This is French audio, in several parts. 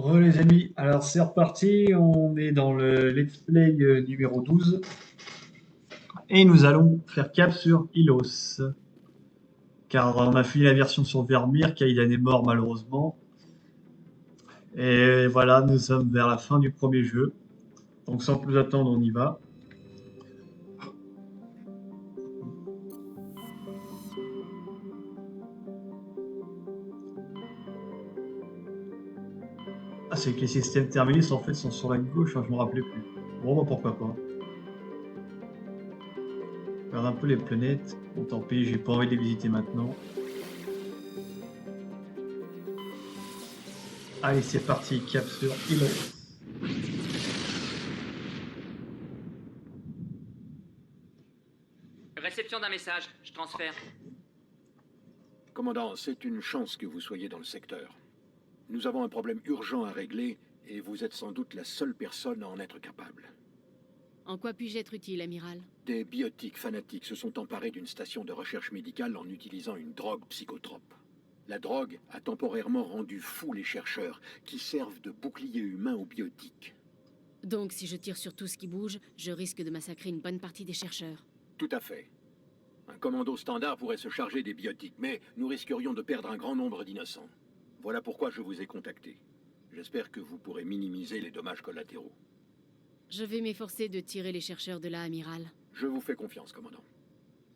Les amis, alors c'est reparti, on est dans le let's play numéro 12 et nous allons faire cap sur Ilos. Car on a fini la version sur Vermeer, Kaidan est mort malheureusement. Et voilà, nous sommes vers la fin du premier jeu. Donc sans plus attendre, on y va. Ah, c'est que les systèmes terminus en fait sont sur la gauche, hein, je me rappelais plus. Bon, bah, pourquoi pas. Regarde un peu les planètes. Bon, tant pis, j'ai pas envie de les visiter maintenant. Allez, c'est parti, cap sur Ilos. Réception d'un message, je transfère. Commandant, c'est une chance que vous soyez dans le secteur. Nous avons un problème urgent à régler et vous êtes sans doute la seule personne à en être capable. En quoi puis-je être utile, amiral? Des biotiques fanatiques se sont emparés d'une station de recherche médicale en utilisant une drogue psychotrope. La drogue a temporairement rendu fous les chercheurs qui servent de bouclier humain aux biotiques. Donc, si je tire sur tout ce qui bouge, je risque de massacrer une bonne partie des chercheurs. Tout à fait. Un commando standard pourrait se charger des biotiques, mais nous risquerions de perdre un grand nombre d'innocents. Voilà pourquoi je vous ai contacté. J'espère que vous pourrez minimiser les dommages collatéraux. Je vais m'efforcer de tirer les chercheurs de là, amiral. Je vous fais confiance, commandant.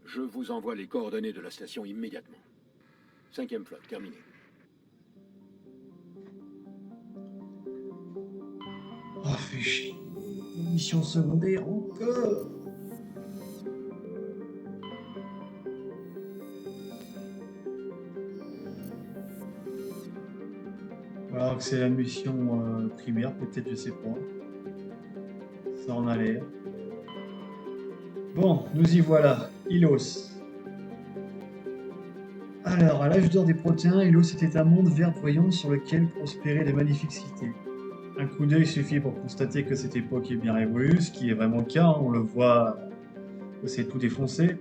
Je vous envoie les coordonnées de la station immédiatement. 5e flotte, terminé. Oh, fais chier. Mission secondaire encore. Alors que c'est la mission primaire, peut-être, je sais pas. Ça en a l'air. Bon, nous y voilà. Ilos. Alors, à l'âge d'or des protéins, Ilos était un monde verdoyant sur lequel prospéraient de magnifiques cités. Un coup d'œil suffit pour constater que cette époque est bien révolue, ce qui est vraiment le cas, hein, on le voit, c'est tout défoncé.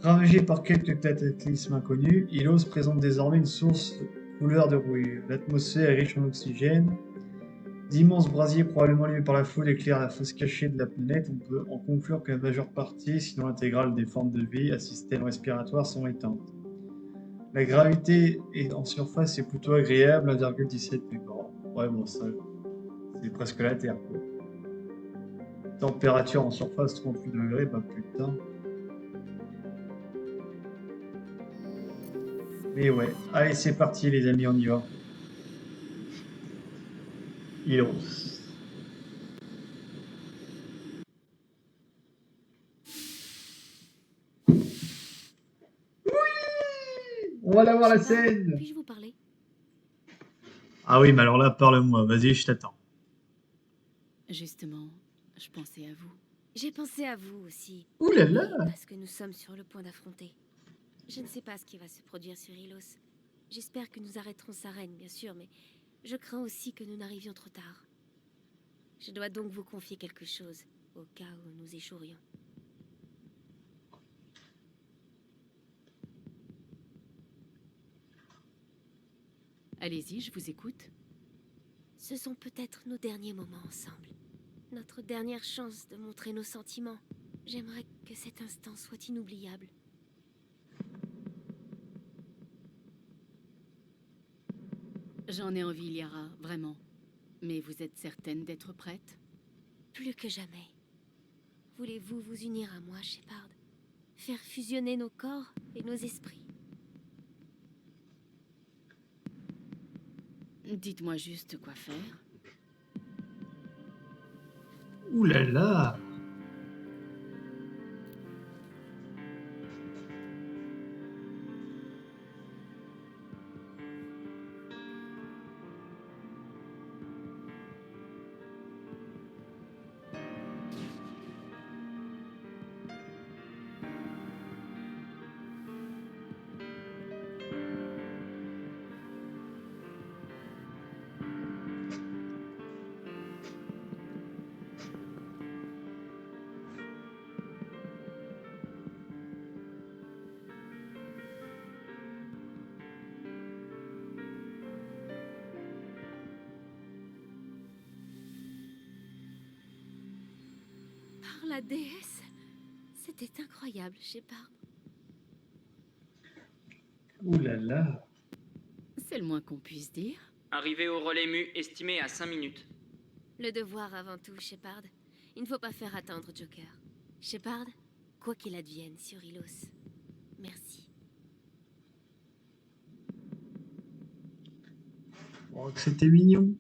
Ravagé par quelques cataclysmes inconnus, Ilos présente désormais une source de couleur de rouille. L'atmosphère est riche en oxygène. D'immenses brasiers probablement allumés par la foudre éclairent la face cachée de la planète. On peut en conclure que la majeure partie, sinon l'intégrale des formes de vie à système respiratoire sont éteintes. La gravité en surface est plutôt agréable, 1,17 degrés. Ouais, bon, ça, c'est presque la Terre, quoi. Température en surface 38 degrés, bah putain. Mais ouais, allez, c'est parti les amis, on y va. Ilos. On va la voir la scène. Puis-je vous parler? Ah oui, mais alors là, parle-moi, vas-y, je t'attends. Justement, je pensais à vous. J'ai pensé à vous aussi. Ouh là là. Parce que nous sommes sur le point d'affronter. Je ne sais pas ce qui va se produire sur Ilos. J'espère que nous arrêterons sa reine, bien sûr, mais je crains aussi que nous n'arrivions trop tard. Je dois donc vous confier quelque chose, au cas où nous échouerions. Allez-y, je vous écoute. Ce sont peut-être nos derniers moments ensemble. Notre dernière chance de montrer nos sentiments. J'aimerais que cet instant soit inoubliable. J'en ai envie, Liara, vraiment. Mais vous êtes certaine d'être prête? Plus que jamais. Voulez-vous vous unir à moi, Shepard? Faire fusionner nos corps et nos esprits? Dites-moi juste quoi faire. Ouh là là. Par la déesse, c'était incroyable, Shepard. Ouh là là. C'est le moins qu'on puisse dire. Arrivé au relais mu estimé à 5 minutes. Le devoir avant tout, Shepard. Il ne faut pas faire attendre Joker. Shepard, quoi qu'il advienne sur Ilos, merci. Oh, que c'était mignon.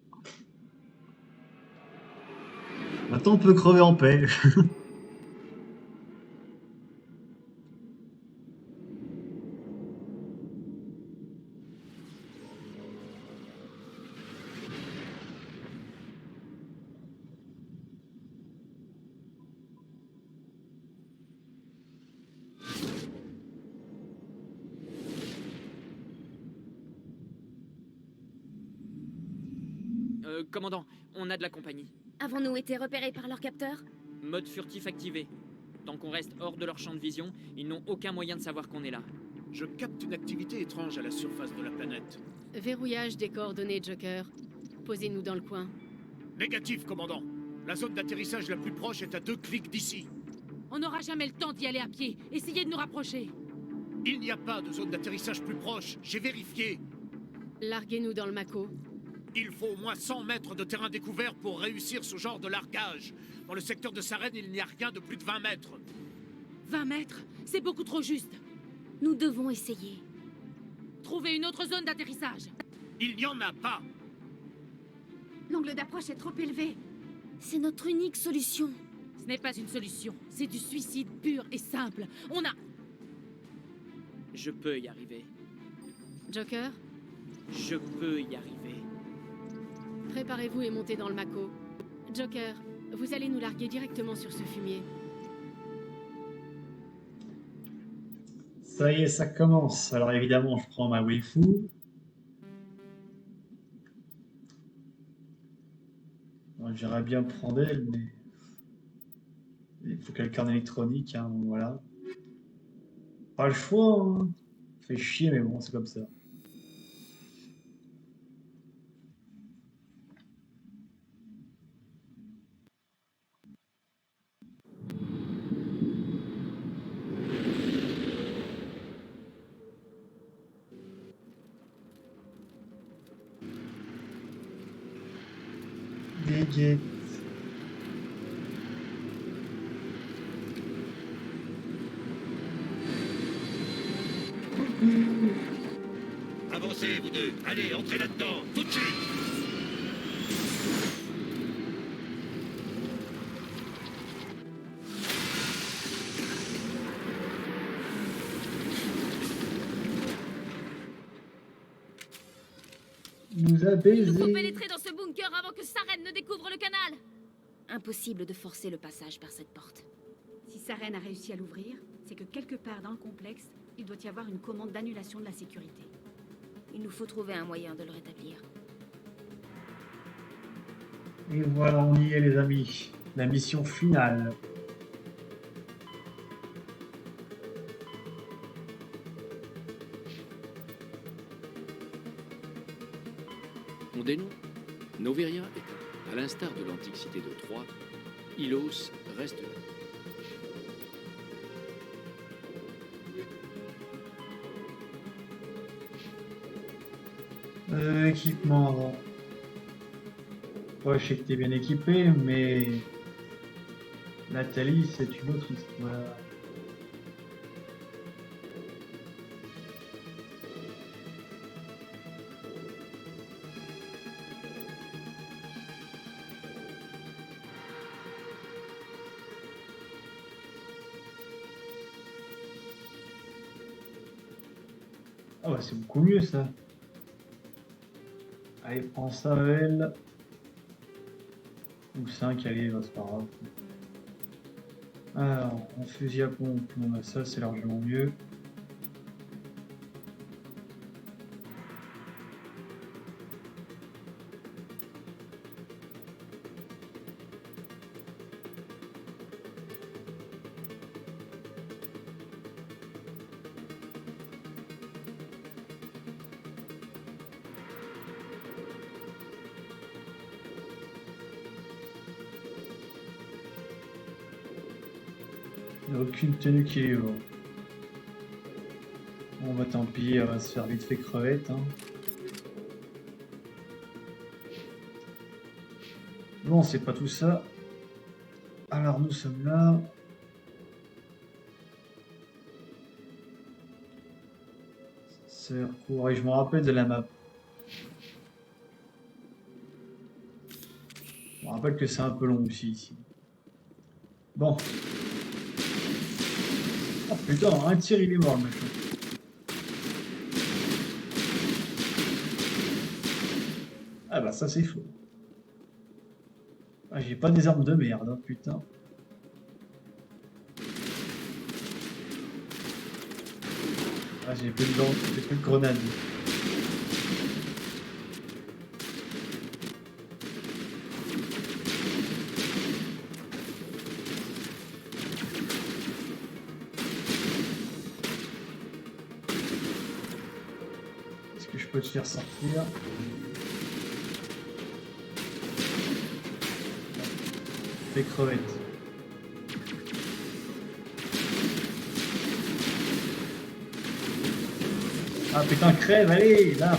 Maintenant, on peut crever en paix. Commandant, on a de la compagnie. Avons-nous été repérés par leur capteur? Mode furtif activé. Tant qu'on reste hors de leur champ de vision, ils n'ont aucun moyen de savoir qu'on est là. Je capte une activité étrange à la surface de la planète. Verrouillage des coordonnées, Joker. Posez-nous dans le coin. Négatif, commandant. La zone d'atterrissage la plus proche est à 2 clics d'ici. On n'aura jamais le temps d'y aller à pied. Essayez de nous rapprocher. Il n'y a pas de zone d'atterrissage plus proche. J'ai vérifié. Larguez-nous dans le Mako. Il faut au moins 100 mètres de terrain découvert pour réussir ce genre de largage. Dans le secteur de Saren, il n'y a rien de plus de 20 mètres. 20 mètres, c'est beaucoup trop juste. Nous devons essayer. Trouvez une autre zone d'atterrissage. Il n'y en a pas. L'angle d'approche est trop élevé. C'est notre unique solution. Ce n'est pas une solution. C'est du suicide pur et simple. On a... Je peux y arriver. Joker, Je peux y arriver. préparez-vous et montez dans le Mako. Joker, vous allez nous larguer directement sur ce fumier. Ça y est, ça commence. Alors évidemment, je prends ma waifu. Bon, j'irais bien prendre elle, mais il faut quelqu'un d'électronique, hein, voilà. Pas le choix, hein. Ça fait chier, mais bon, c'est comme ça. Dégué. Avancez, vous deux. Allez, entrez là-dedans, tout de suite. Nous a Il nous faut baisé. pénétrer dans ce bunker avant que Saren ne découvre le canal. Impossible de forcer le passage par cette porte. Si Saren a réussi à l'ouvrir, c'est que quelque part dans le complexe, il doit y avoir une commande d'annulation de la sécurité. Il nous faut trouver un moyen de le rétablir. Et voilà, on y est, les amis. La mission finale. On dénonce. Noveria est, à l'instar de l'antique cité de Troie, Ilos reste là. Équipement. Ouais, je sais que t'es bien équipé, mais Nathalie, c'est une autre histoire. Ah ouais, c'est beaucoup mieux ça. Allez, prends ça, elle. Ou 5, allez, bah, c'est pas grave. Alors, en fusil à pompe, on a ça, c'est largement mieux. Il n'y a aucune tenue qui est haut. Bon bah tant pis, on va se faire vite fait crevette. Hein. Bon, c'est pas tout ça. Alors nous sommes là. Court et je me rappelle de la map. Je me rappelle que c'est un peu long aussi ici. Bon. Oh putain, un tir il est mort maintenant. Ah bah ça c'est faux. Ah, j'ai pas des armes de merde, hein, putain. Ah, j'ai plus de grenades. Est-ce que je peux te faire sortir? Fais crevette. Ah putain, crève, allez, là.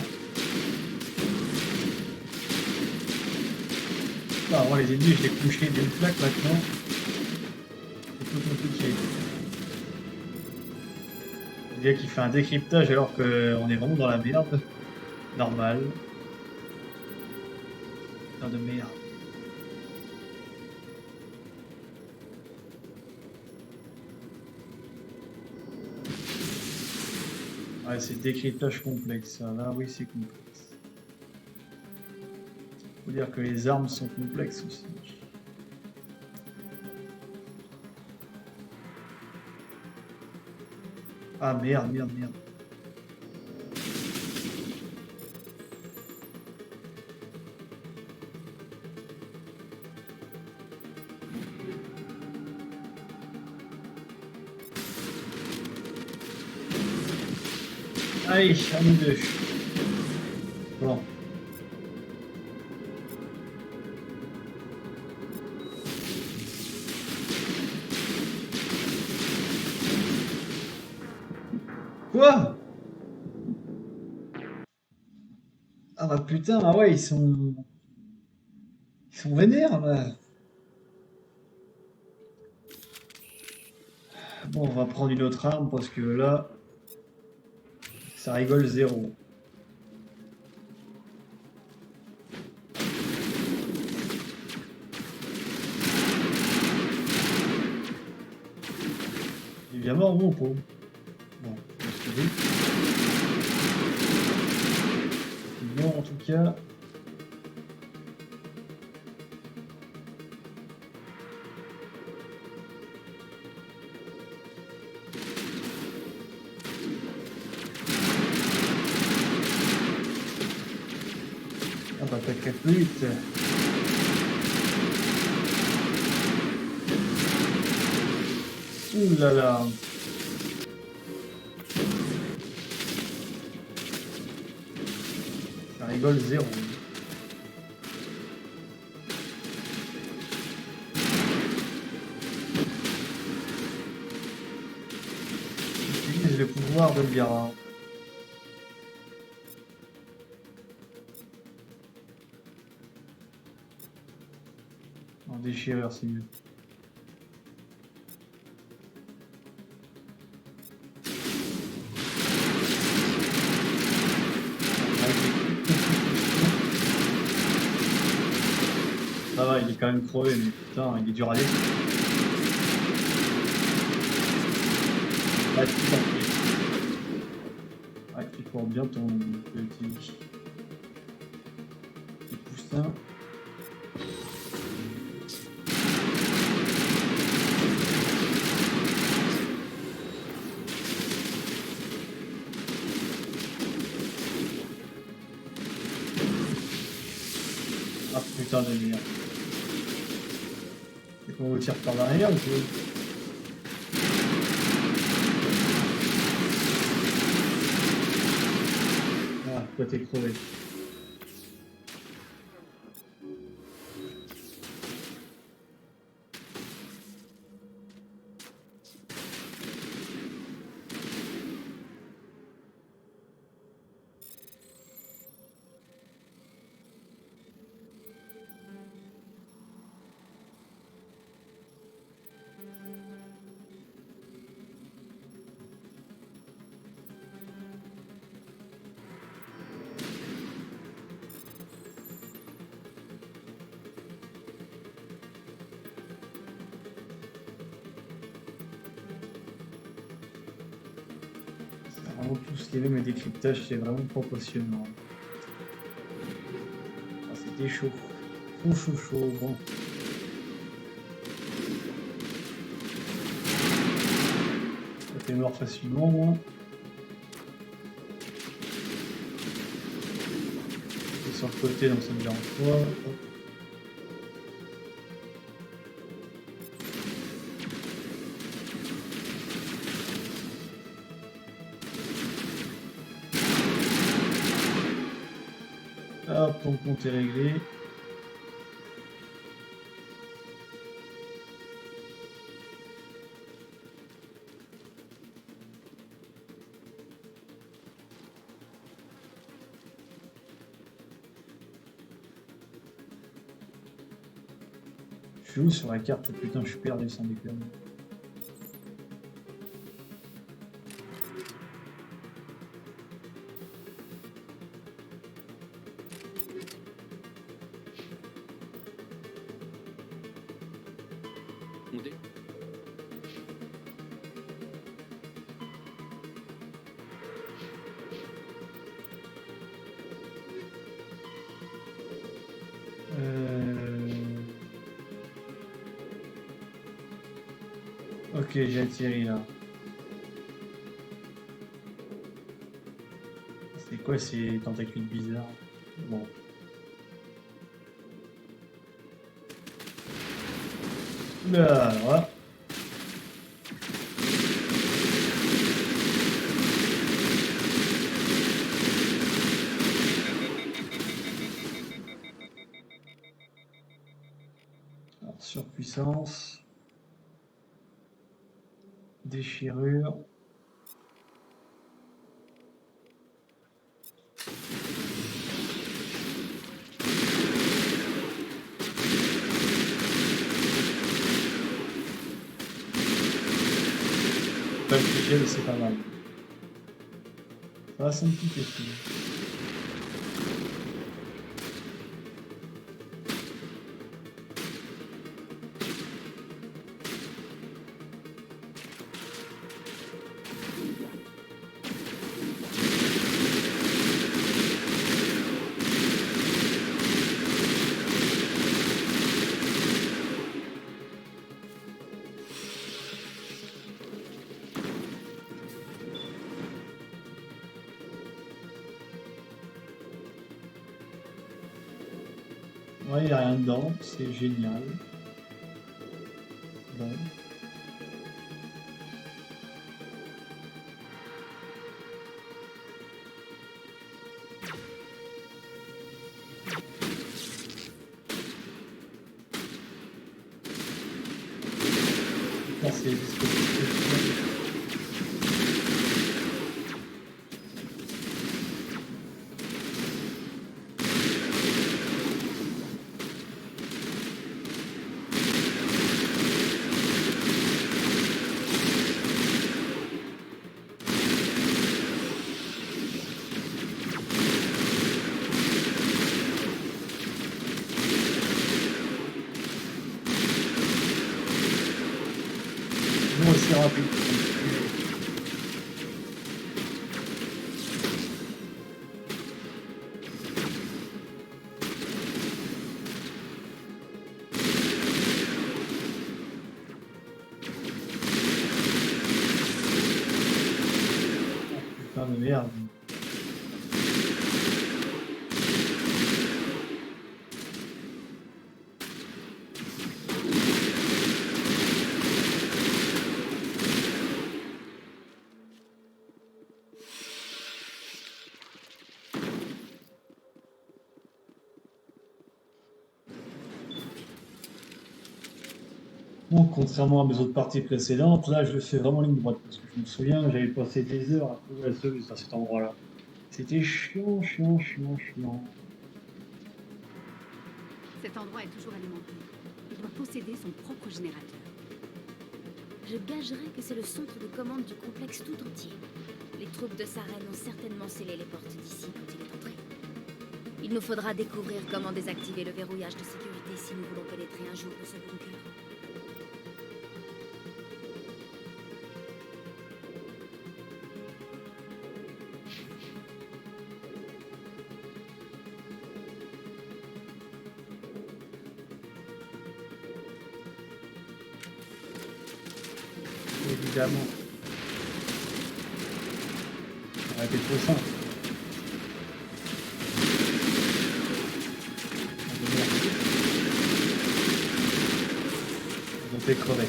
Ah, bon, les ennemis, je les couché d'une plaque maintenant. C'est plus compliqué. Le gars qui fait un décryptage alors qu'on est vraiment dans la merde. Normal. Putain de merde. Ouais, c'est décryptage complexe, ça. Là, oui, c'est complexe. Faut dire que les armes sont complexes aussi. Ah merde, merde, merde. Allez, à nous deux. Bon. Quoi? Ah bah putain, ah ouais, ils sont vénères là. Bon, on va prendre une autre arme parce que là, ça rigole zéro. Il est bien mort, mon pauvre. Bon, bon, en tout cas. Ah bah t'inquiète plus vite. Ouh là là. Ça rigole zéro. J'utilise le pouvoir de Lyra. En déchirure, c'est mieux. Ça va, il est quand même crevé, mais putain, il est dur à aller. Ouais, tu ouais, tu portes bien ton petit poussin. Ah putain de merde. C'est qu'on vous tire par l'arrière ou quoi? Ah, toi t'es crevé. vraiment tous les mêmes, le décryptage, c'est vraiment pas passionnant. Ah, c'était chaud. Chaud. Bon. Ça fait mort facilement, moi. C'est sur le côté, donc ça me dérange pas. Hop. Hop, ton compte est réglé. Je suis où sur la carte? Putain, je suis perdu sans déconner. Ondé. Ok, j'ai atterri là. C'est quoi ces tentacules bizarres? Bon. Là, voilà. Alors, surpuissance. Déchirure. Pas le budget, mais c'est pas mal. Ça va simplifier. Ouais, il n'y a rien dedans, c'est génial. Bon. Là, c'est dispositif. Bon, c'est rapide. Putain de merde. Bon, contrairement à mes autres parties précédentes, là je le fais vraiment ligne droite parce que je me souviens, j'avais passé des heures à trouver la solution à cet endroit-là. C'était chiant. Cet endroit est toujours alimenté. Il doit posséder son propre générateur. Je gagerais que c'est le centre de commande du complexe tout entier. Les troupes de Saren ont certainement scellé les portes d'ici quand il est entré. Il nous faudra découvrir comment désactiver le verrouillage de sécurité si nous voulons pénétrer un jour dans ce bunker. évidemment. Ça aurait été trop simple. Ils ont fait crevette.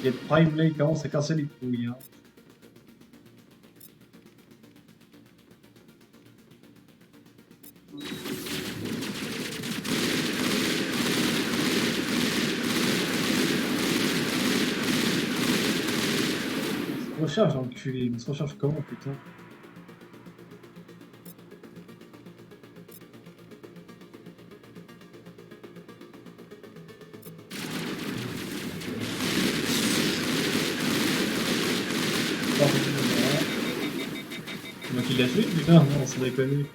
Get Prime là, il commence à casser les couilles. Hein. Il se recharge l'enculé, il se recharge comment putain? C'est moi qui l'ai fait, putain, non, ça déconne.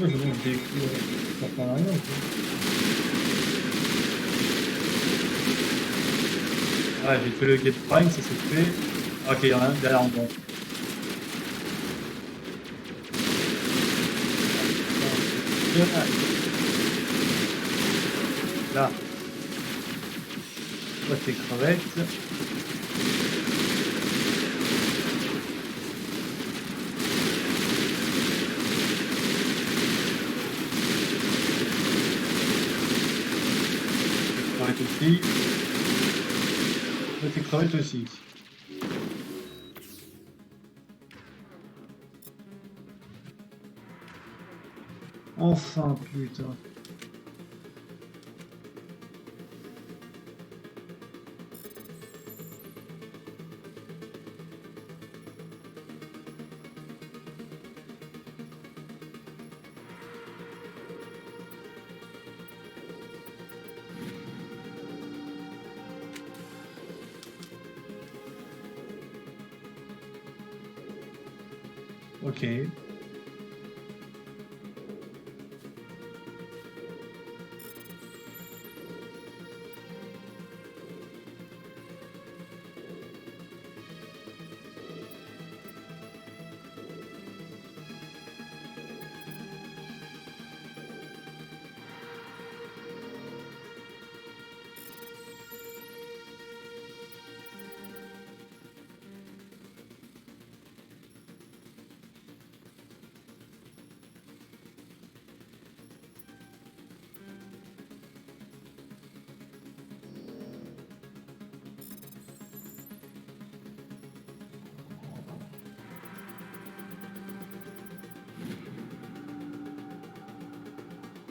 Ouais, je mange des coups, ça prend rien, quoi. Ah, j'ai fait le Get Prime, ça s'est fait. Ah, ok, il y en a un derrière en bas. Là. Toi, tes crevettes. Crevettes aussi. Toi, tes crevettes aussi. Enfin, putain. Ok.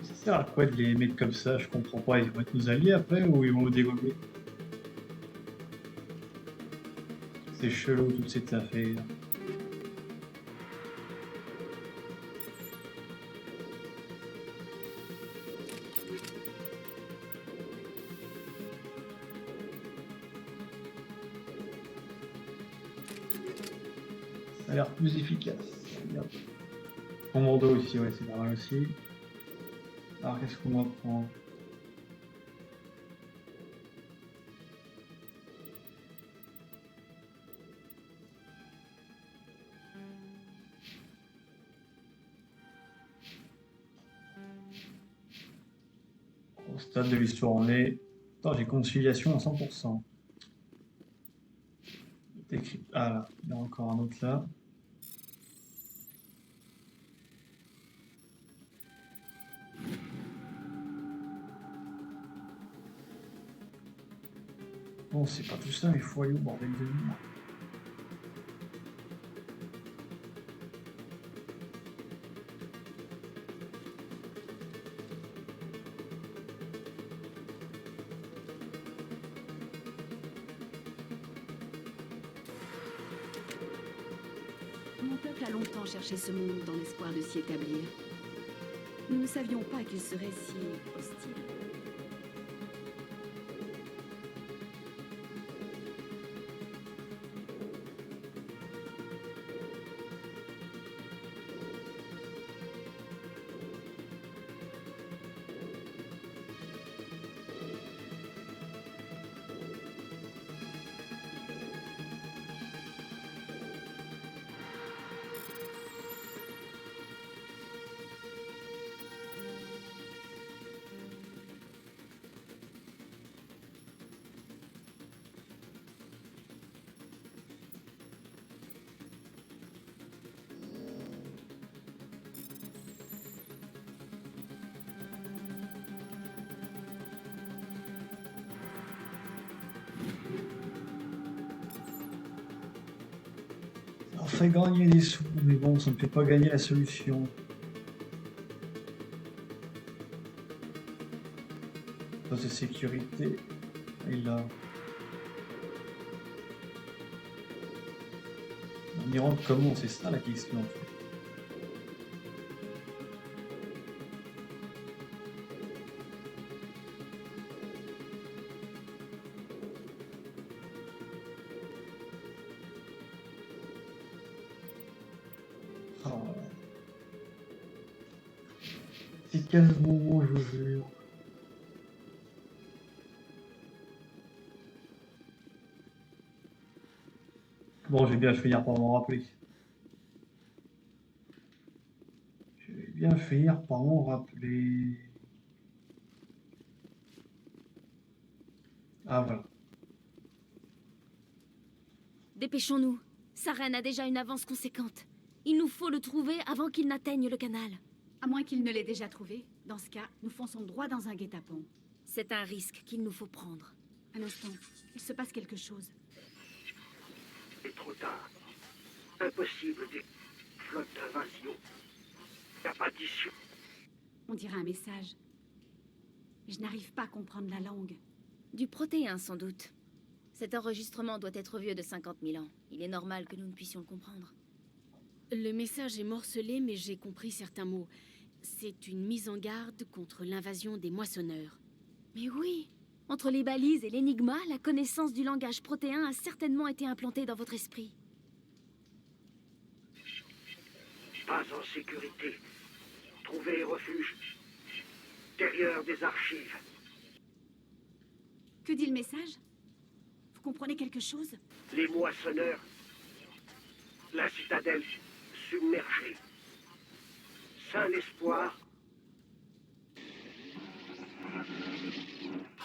Ça sert à quoi de les mettre comme ça? Je comprends pas. Ils vont être nos alliés après ou ils vont nous dégommer? C'est chelou toute cette affaire. Ça a l'air plus efficace. Regarde. Commando ici, ouais, c'est pas mal aussi. Alors qu'est-ce qu'on va prendre? Au stade de l'histoire, on est. Attends, j'ai conciliation à 100%. Ah là, il y en a encore un autre là. Bon, c'est pas tout ça, il faut aller au bordel de nuit. Mon peuple a longtemps cherché ce monde dans l'espoir de s'y établir. Nous ne savions pas qu'il serait si hostile. On fait gagner des sous, mais bon, ça ne fait pas gagner la solution. Poste de sécurité. Et là. On y rentre comment? C'est ça la question en fait. Oh. C'est quel moment, je vous jure. Bon, je vais bien finir par m'en rappeler. Je vais bien finir par m'en rappeler. Ah voilà. Dépêchons-nous. Saren a déjà une avance conséquente. Il nous faut le trouver avant qu'il n'atteigne le canal. À moins qu'il ne l'ait déjà trouvé. Dans ce cas, nous fonçons droit dans un guet-apens. C'est un risque qu'il nous faut prendre. Un instant, il se passe quelque chose. C'est trop tard. Impossible des flottes d'invasion. Y a pas d'issue. On dirait un message. Mais je n'arrive pas à comprendre la langue. Du protéin, sans doute. Cet enregistrement doit être vieux de 50 000 ans. Il est normal que nous ne puissions le comprendre. Le message est morcelé, mais j'ai compris certains mots. C'est une mise en garde contre l'invasion des moissonneurs. Mais oui! Entre les balises et l'énigma, la connaissance du langage protéin a certainement été implantée dans votre esprit. Pas en sécurité. Trouvez refuge. Derrière des archives. Que dit le message? Vous comprenez quelque chose? Les moissonneurs. La citadelle submergée. Saint l'espoir.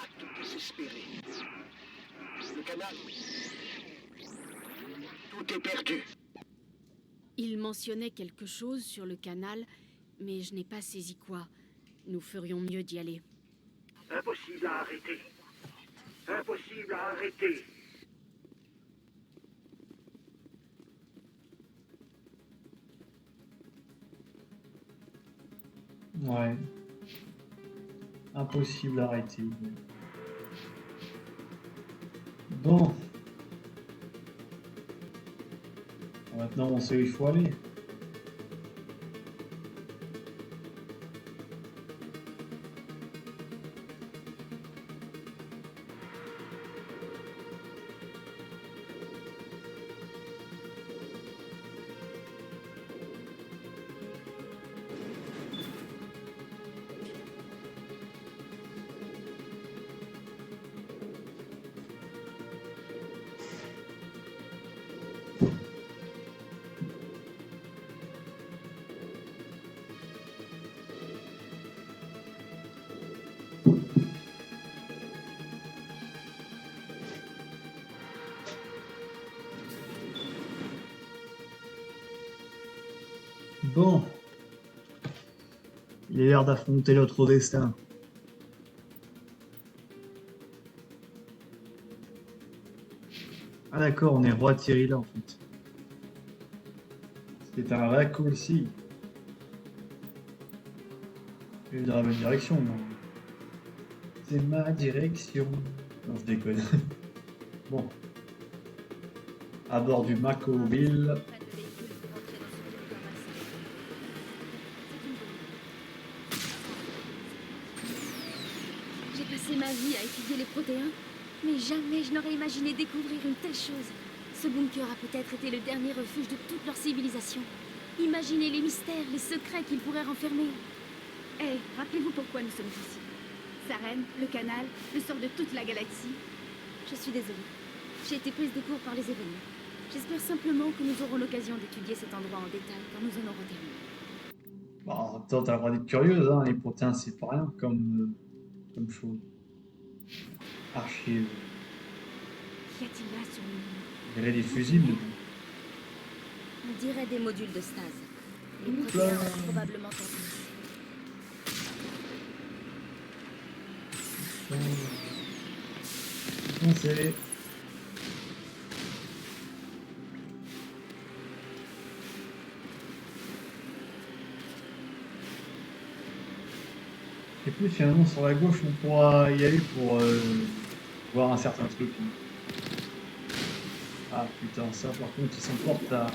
Acte désespéré. Le canal. Tout est perdu. Il mentionnait quelque chose sur le canal, mais je n'ai pas saisi quoi. Nous ferions mieux d'y aller. Impossible à arrêter. Impossible à arrêter. Ouais. Impossible à arrêter. Bon. Maintenant, on sait où il faut aller. Bon. Il est l'heure d'affronter notre destin. Ah d'accord, on est roi Thierry là en fait. C'est un raccourci. Je vais dans la bonne direction, moi. C'est ma direction. Non, je déconne. Bon. À bord du Macoville. J'ai passé ma vie à étudier les protéins, mais jamais je n'aurais imaginé découvrir une telle chose. Ce bunker a peut-être été le dernier refuge de toute leur civilisation. Imaginez les mystères, les secrets qu'ils pourraient renfermer. Hé, rappelez-vous pourquoi nous sommes ici. Saren, le canal, le sort de toute la galaxie. Je suis désolée. J'ai été prise de court par les événements. J'espère simplement que nous aurons l'occasion d'étudier cet endroit en détail quand nous en aurons terminé. Bon, en même temps, t'as le droit d'être curieuse, hein. Les protéins, c'est pas rien comme chose. Archive. Qu'y a-t-il là sur le mur? Il y avait des fusibles dedans. On dirait des modules de stase. Les Oups protéins là. ont probablement tenté. Foncez. Et finalement, sur la gauche, on pourra y aller pour voir un certain truc. Ah putain, ça par contre, ils s'emportent à...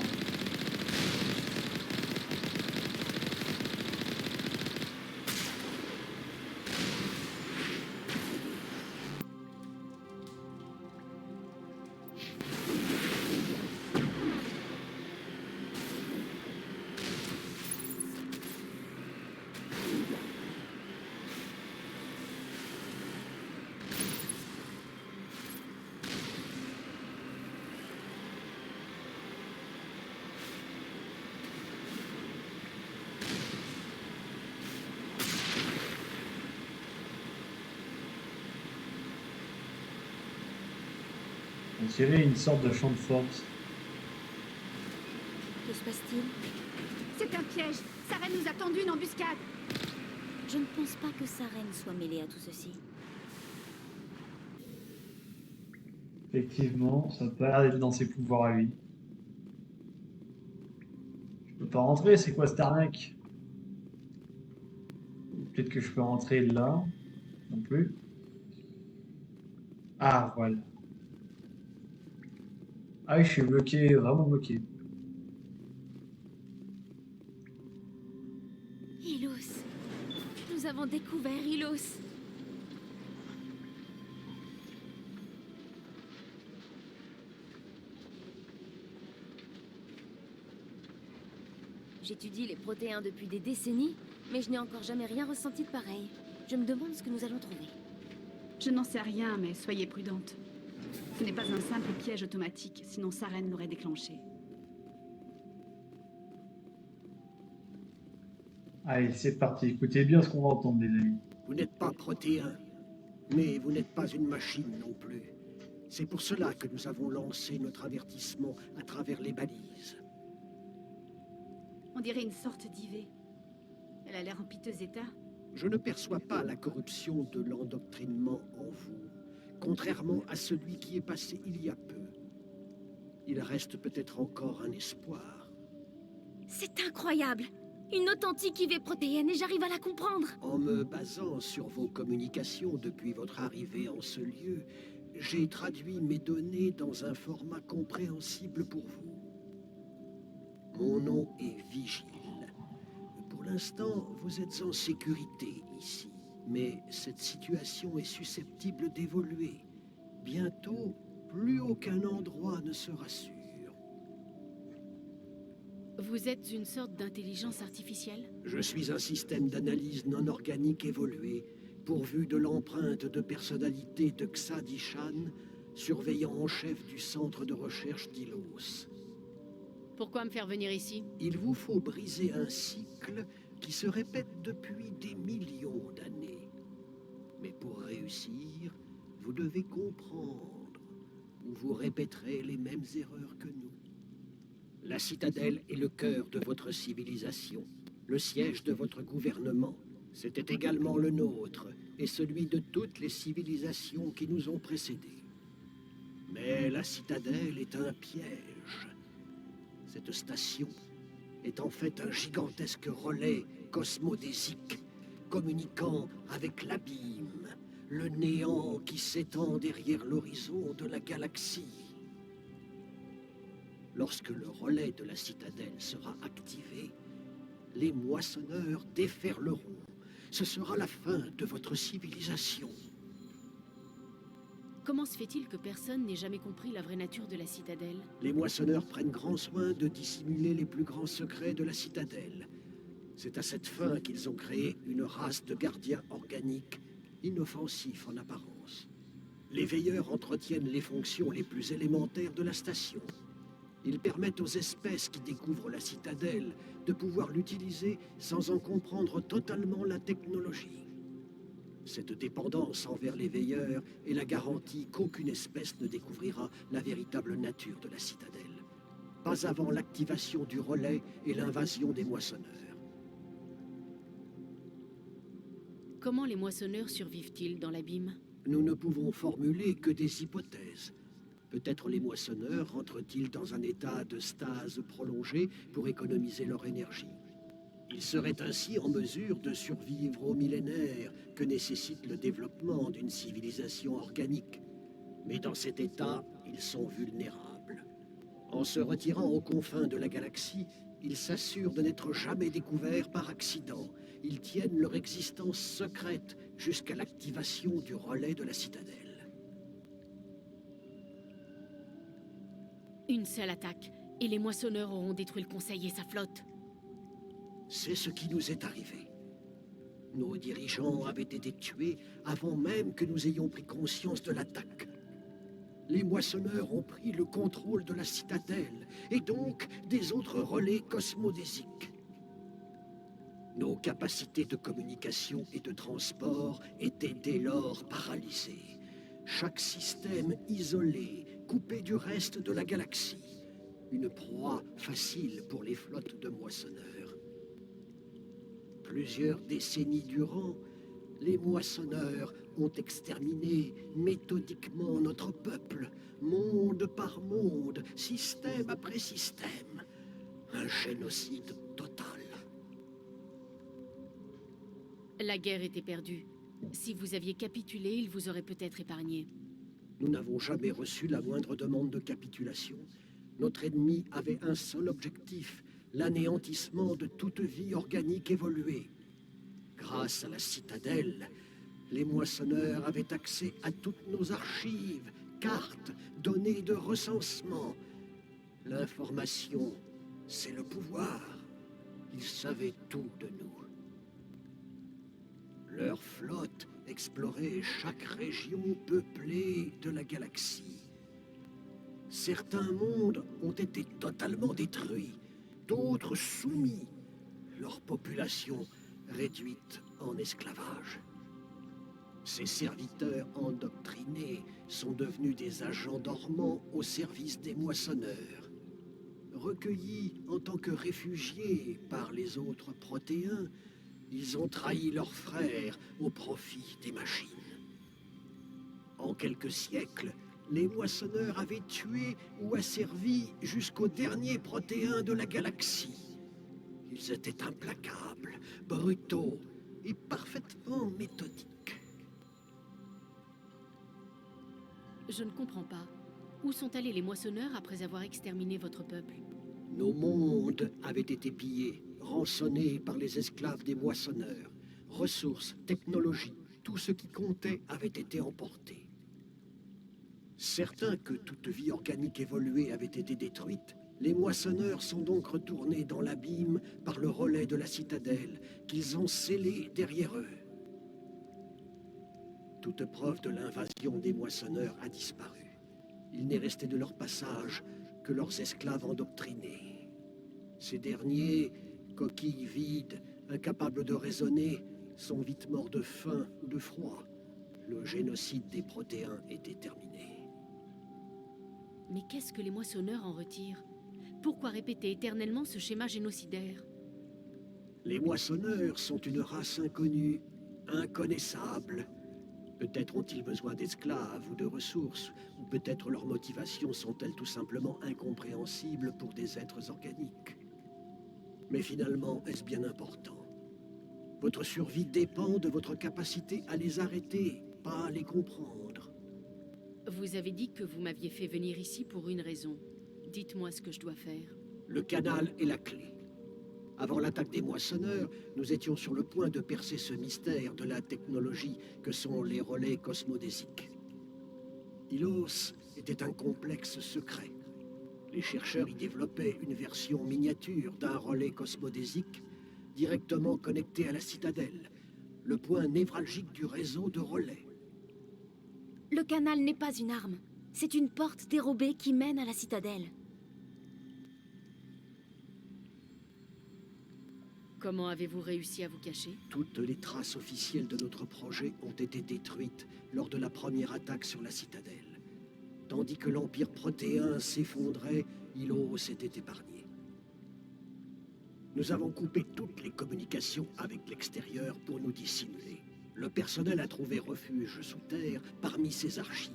On dirait une sorte de champ de force. Que se passe-t-il? C'est un piège. Sarah nous a tendu une embuscade. Je ne pense pas que Saren soit mêlée à tout ceci. Effectivement, ça n'a pas l'air d'être dans ses pouvoirs à lui. Je peux pas rentrer, c'est quoi cette arnaque? Peut-être que je peux rentrer là. Non plus. Ah, voilà. Ah oui, je suis bloqué, vraiment bloqué. Ilos. Nous avons découvert Ilos. J'étudie les protéins depuis des décennies, mais je n'ai encore jamais rien ressenti de pareil. Je me demande ce que nous allons trouver. Je n'en sais rien, mais soyez prudente. Ce n'est pas un simple piège automatique, sinon Saren l'aurait déclenché. Allez, c'est parti. Écoutez bien ce qu'on va entendre, les amis. Vous n'êtes pas protéin, mais vous n'êtes pas une machine non plus. C'est pour cela que nous avons lancé notre avertissement à travers les balises. On dirait une sorte d'IV. Elle a l'air en piteux état. Je ne perçois pas la corruption de l'endoctrinement en vous, contrairement à celui qui est passé il y a peu. Il reste peut-être encore un espoir. C'est incroyable! Une authentique IV protéine et j'arrive à la comprendre! En me basant sur vos communications depuis votre arrivée en ce lieu, j'ai traduit mes données dans un format compréhensible pour vous. Mon nom est Vigile. Pour l'instant, vous êtes en sécurité ici. Mais cette situation est susceptible d'évoluer. Bientôt, plus aucun endroit ne sera sûr. Vous êtes une sorte d'intelligence artificielle? Je suis un système d'analyse non organique évolué, pourvu de l'empreinte de personnalité de Xa-Dishan, surveillant en chef du centre de recherche d'Ilos. Pourquoi me faire venir ici? Il vous faut briser un cycle qui se répète depuis des millions d'années. Mais pour réussir, vous devez comprendre, ou vous répéterez les mêmes erreurs que nous. La citadelle est le cœur de votre civilisation, le siège de votre gouvernement. C'était également le nôtre et celui de toutes les civilisations qui nous ont précédés. Mais la citadelle est un piège. Cette station est en fait un gigantesque relais cosmodésique, communiquant avec l'abîme, le néant qui s'étend derrière l'horizon de la galaxie. Lorsque le relais de la citadelle sera activé, les moissonneurs déferleront. Ce sera la fin de votre civilisation. Comment se fait-il que personne n'ait jamais compris la vraie nature de la citadelle? Les moissonneurs prennent grand soin de dissimuler les plus grands secrets de la citadelle. C'est à cette fin qu'ils ont créé une race de gardiens organiques, inoffensifs en apparence. Les veilleurs entretiennent les fonctions les plus élémentaires de la station. Ils permettent aux espèces qui découvrent la citadelle de pouvoir l'utiliser sans en comprendre totalement la technologie. Cette dépendance envers les veilleurs est la garantie qu'aucune espèce ne découvrira la véritable nature de la citadelle. Pas avant l'activation du relais et l'invasion des moissonneurs. Comment les moissonneurs survivent-ils dans l'abîme? Nous ne pouvons formuler que des hypothèses. Peut-être les moissonneurs rentrent-ils dans un état de stase prolongé pour économiser leur énergie. Ils seraient ainsi en mesure de survivre aux millénaires que nécessite le développement d'une civilisation organique. Mais dans cet état, ils sont vulnérables. En se retirant aux confins de la galaxie, ils s'assurent de n'être jamais découverts par accident. Ils tiennent leur existence secrète jusqu'à l'activation du relais de la citadelle. Une seule attaque, et les moissonneurs auront détruit le Conseil et sa flotte. C'est ce qui nous est arrivé. Nos dirigeants avaient été tués avant même que nous ayons pris conscience de l'attaque. Les moissonneurs ont pris le contrôle de la citadelle, et donc des autres relais cosmodésiques. Nos capacités de communication et de transport étaient dès lors paralysées. Chaque système isolé, coupé du reste de la galaxie. Une proie facile pour les flottes de moissonneurs. Plusieurs décennies durant, les moissonneurs ont exterminé méthodiquement notre peuple, monde par monde, système après système. Un génocide total. La guerre était perdue. Si vous aviez capitulé, ils vous auraient peut-être épargné. Nous n'avons jamais reçu la moindre demande de capitulation. Notre ennemi avait un seul objectif, l'anéantissement de toute vie organique évoluée. Grâce à la citadelle, les moissonneurs avaient accès à toutes nos archives, cartes, données de recensement. L'information, c'est le pouvoir. Ils savaient tout de nous. Leur flotte explorait chaque région peuplée de la galaxie. Certains mondes ont été totalement détruits, d'autres soumis, leur population réduite en esclavage. Ces serviteurs endoctrinés sont devenus des agents dormants au service des moissonneurs. Recueillis en tant que réfugiés par les autres protéins, ils ont trahi leurs frères au profit des machines. En quelques siècles, les moissonneurs avaient tué ou asservi jusqu'au dernier protéin de la galaxie. Ils étaient implacables, brutaux et parfaitement méthodiques. Je ne comprends pas. Où sont allés les moissonneurs après avoir exterminé votre peuple? Nos mondes avaient été pillés, rançonnés par les esclaves des moissonneurs. Ressources, technologies, tout ce qui comptait avait été emporté. Certains que toute vie organique évoluée avait été détruite, les moissonneurs sont donc retournés dans l'abîme par le relais de la citadelle, qu'ils ont scellé derrière eux. Toute preuve de l'invasion des moissonneurs a disparu. Il n'est resté de leur passage que leurs esclaves endoctrinés. Ces derniers, coquilles vides, incapables de raisonner, sont vite morts de faim ou de froid. Le génocide des protéins était terminé. Mais qu'est-ce que les moissonneurs en retirent? Pourquoi répéter éternellement ce schéma génocidaire? Les moissonneurs sont une race inconnue, inconnaissable. Peut-être ont-ils besoin d'esclaves ou de ressources, ou peut-être leurs motivations sont-elles tout simplement incompréhensibles pour des êtres organiques. Mais finalement, est-ce bien important? Votre survie dépend de votre capacité à les arrêter, pas à les comprendre. Vous avez dit que vous m'aviez fait venir ici pour une raison. Dites-moi ce que je dois faire. Le canal est la clé. Avant l'attaque des moissonneurs, nous étions sur le point de percer ce mystère de la technologie que sont les relais cosmodésiques. Ilos était un complexe secret. Les chercheurs y développaient une version miniature d'un relais cosmodésique directement connecté à la citadelle, le point névralgique du réseau de relais. Le canal n'est pas une arme. C'est une porte dérobée qui mène à la citadelle. Comment avez-vous réussi à vous cacher? Toutes les traces officielles de notre projet ont été détruites lors de la première attaque sur la citadelle. Tandis que l'Empire protéen s'effondrait, Ilos était épargné. Nous avons coupé toutes les communications avec l'extérieur pour nous dissimuler. Le personnel a trouvé refuge sous terre parmi ses archives.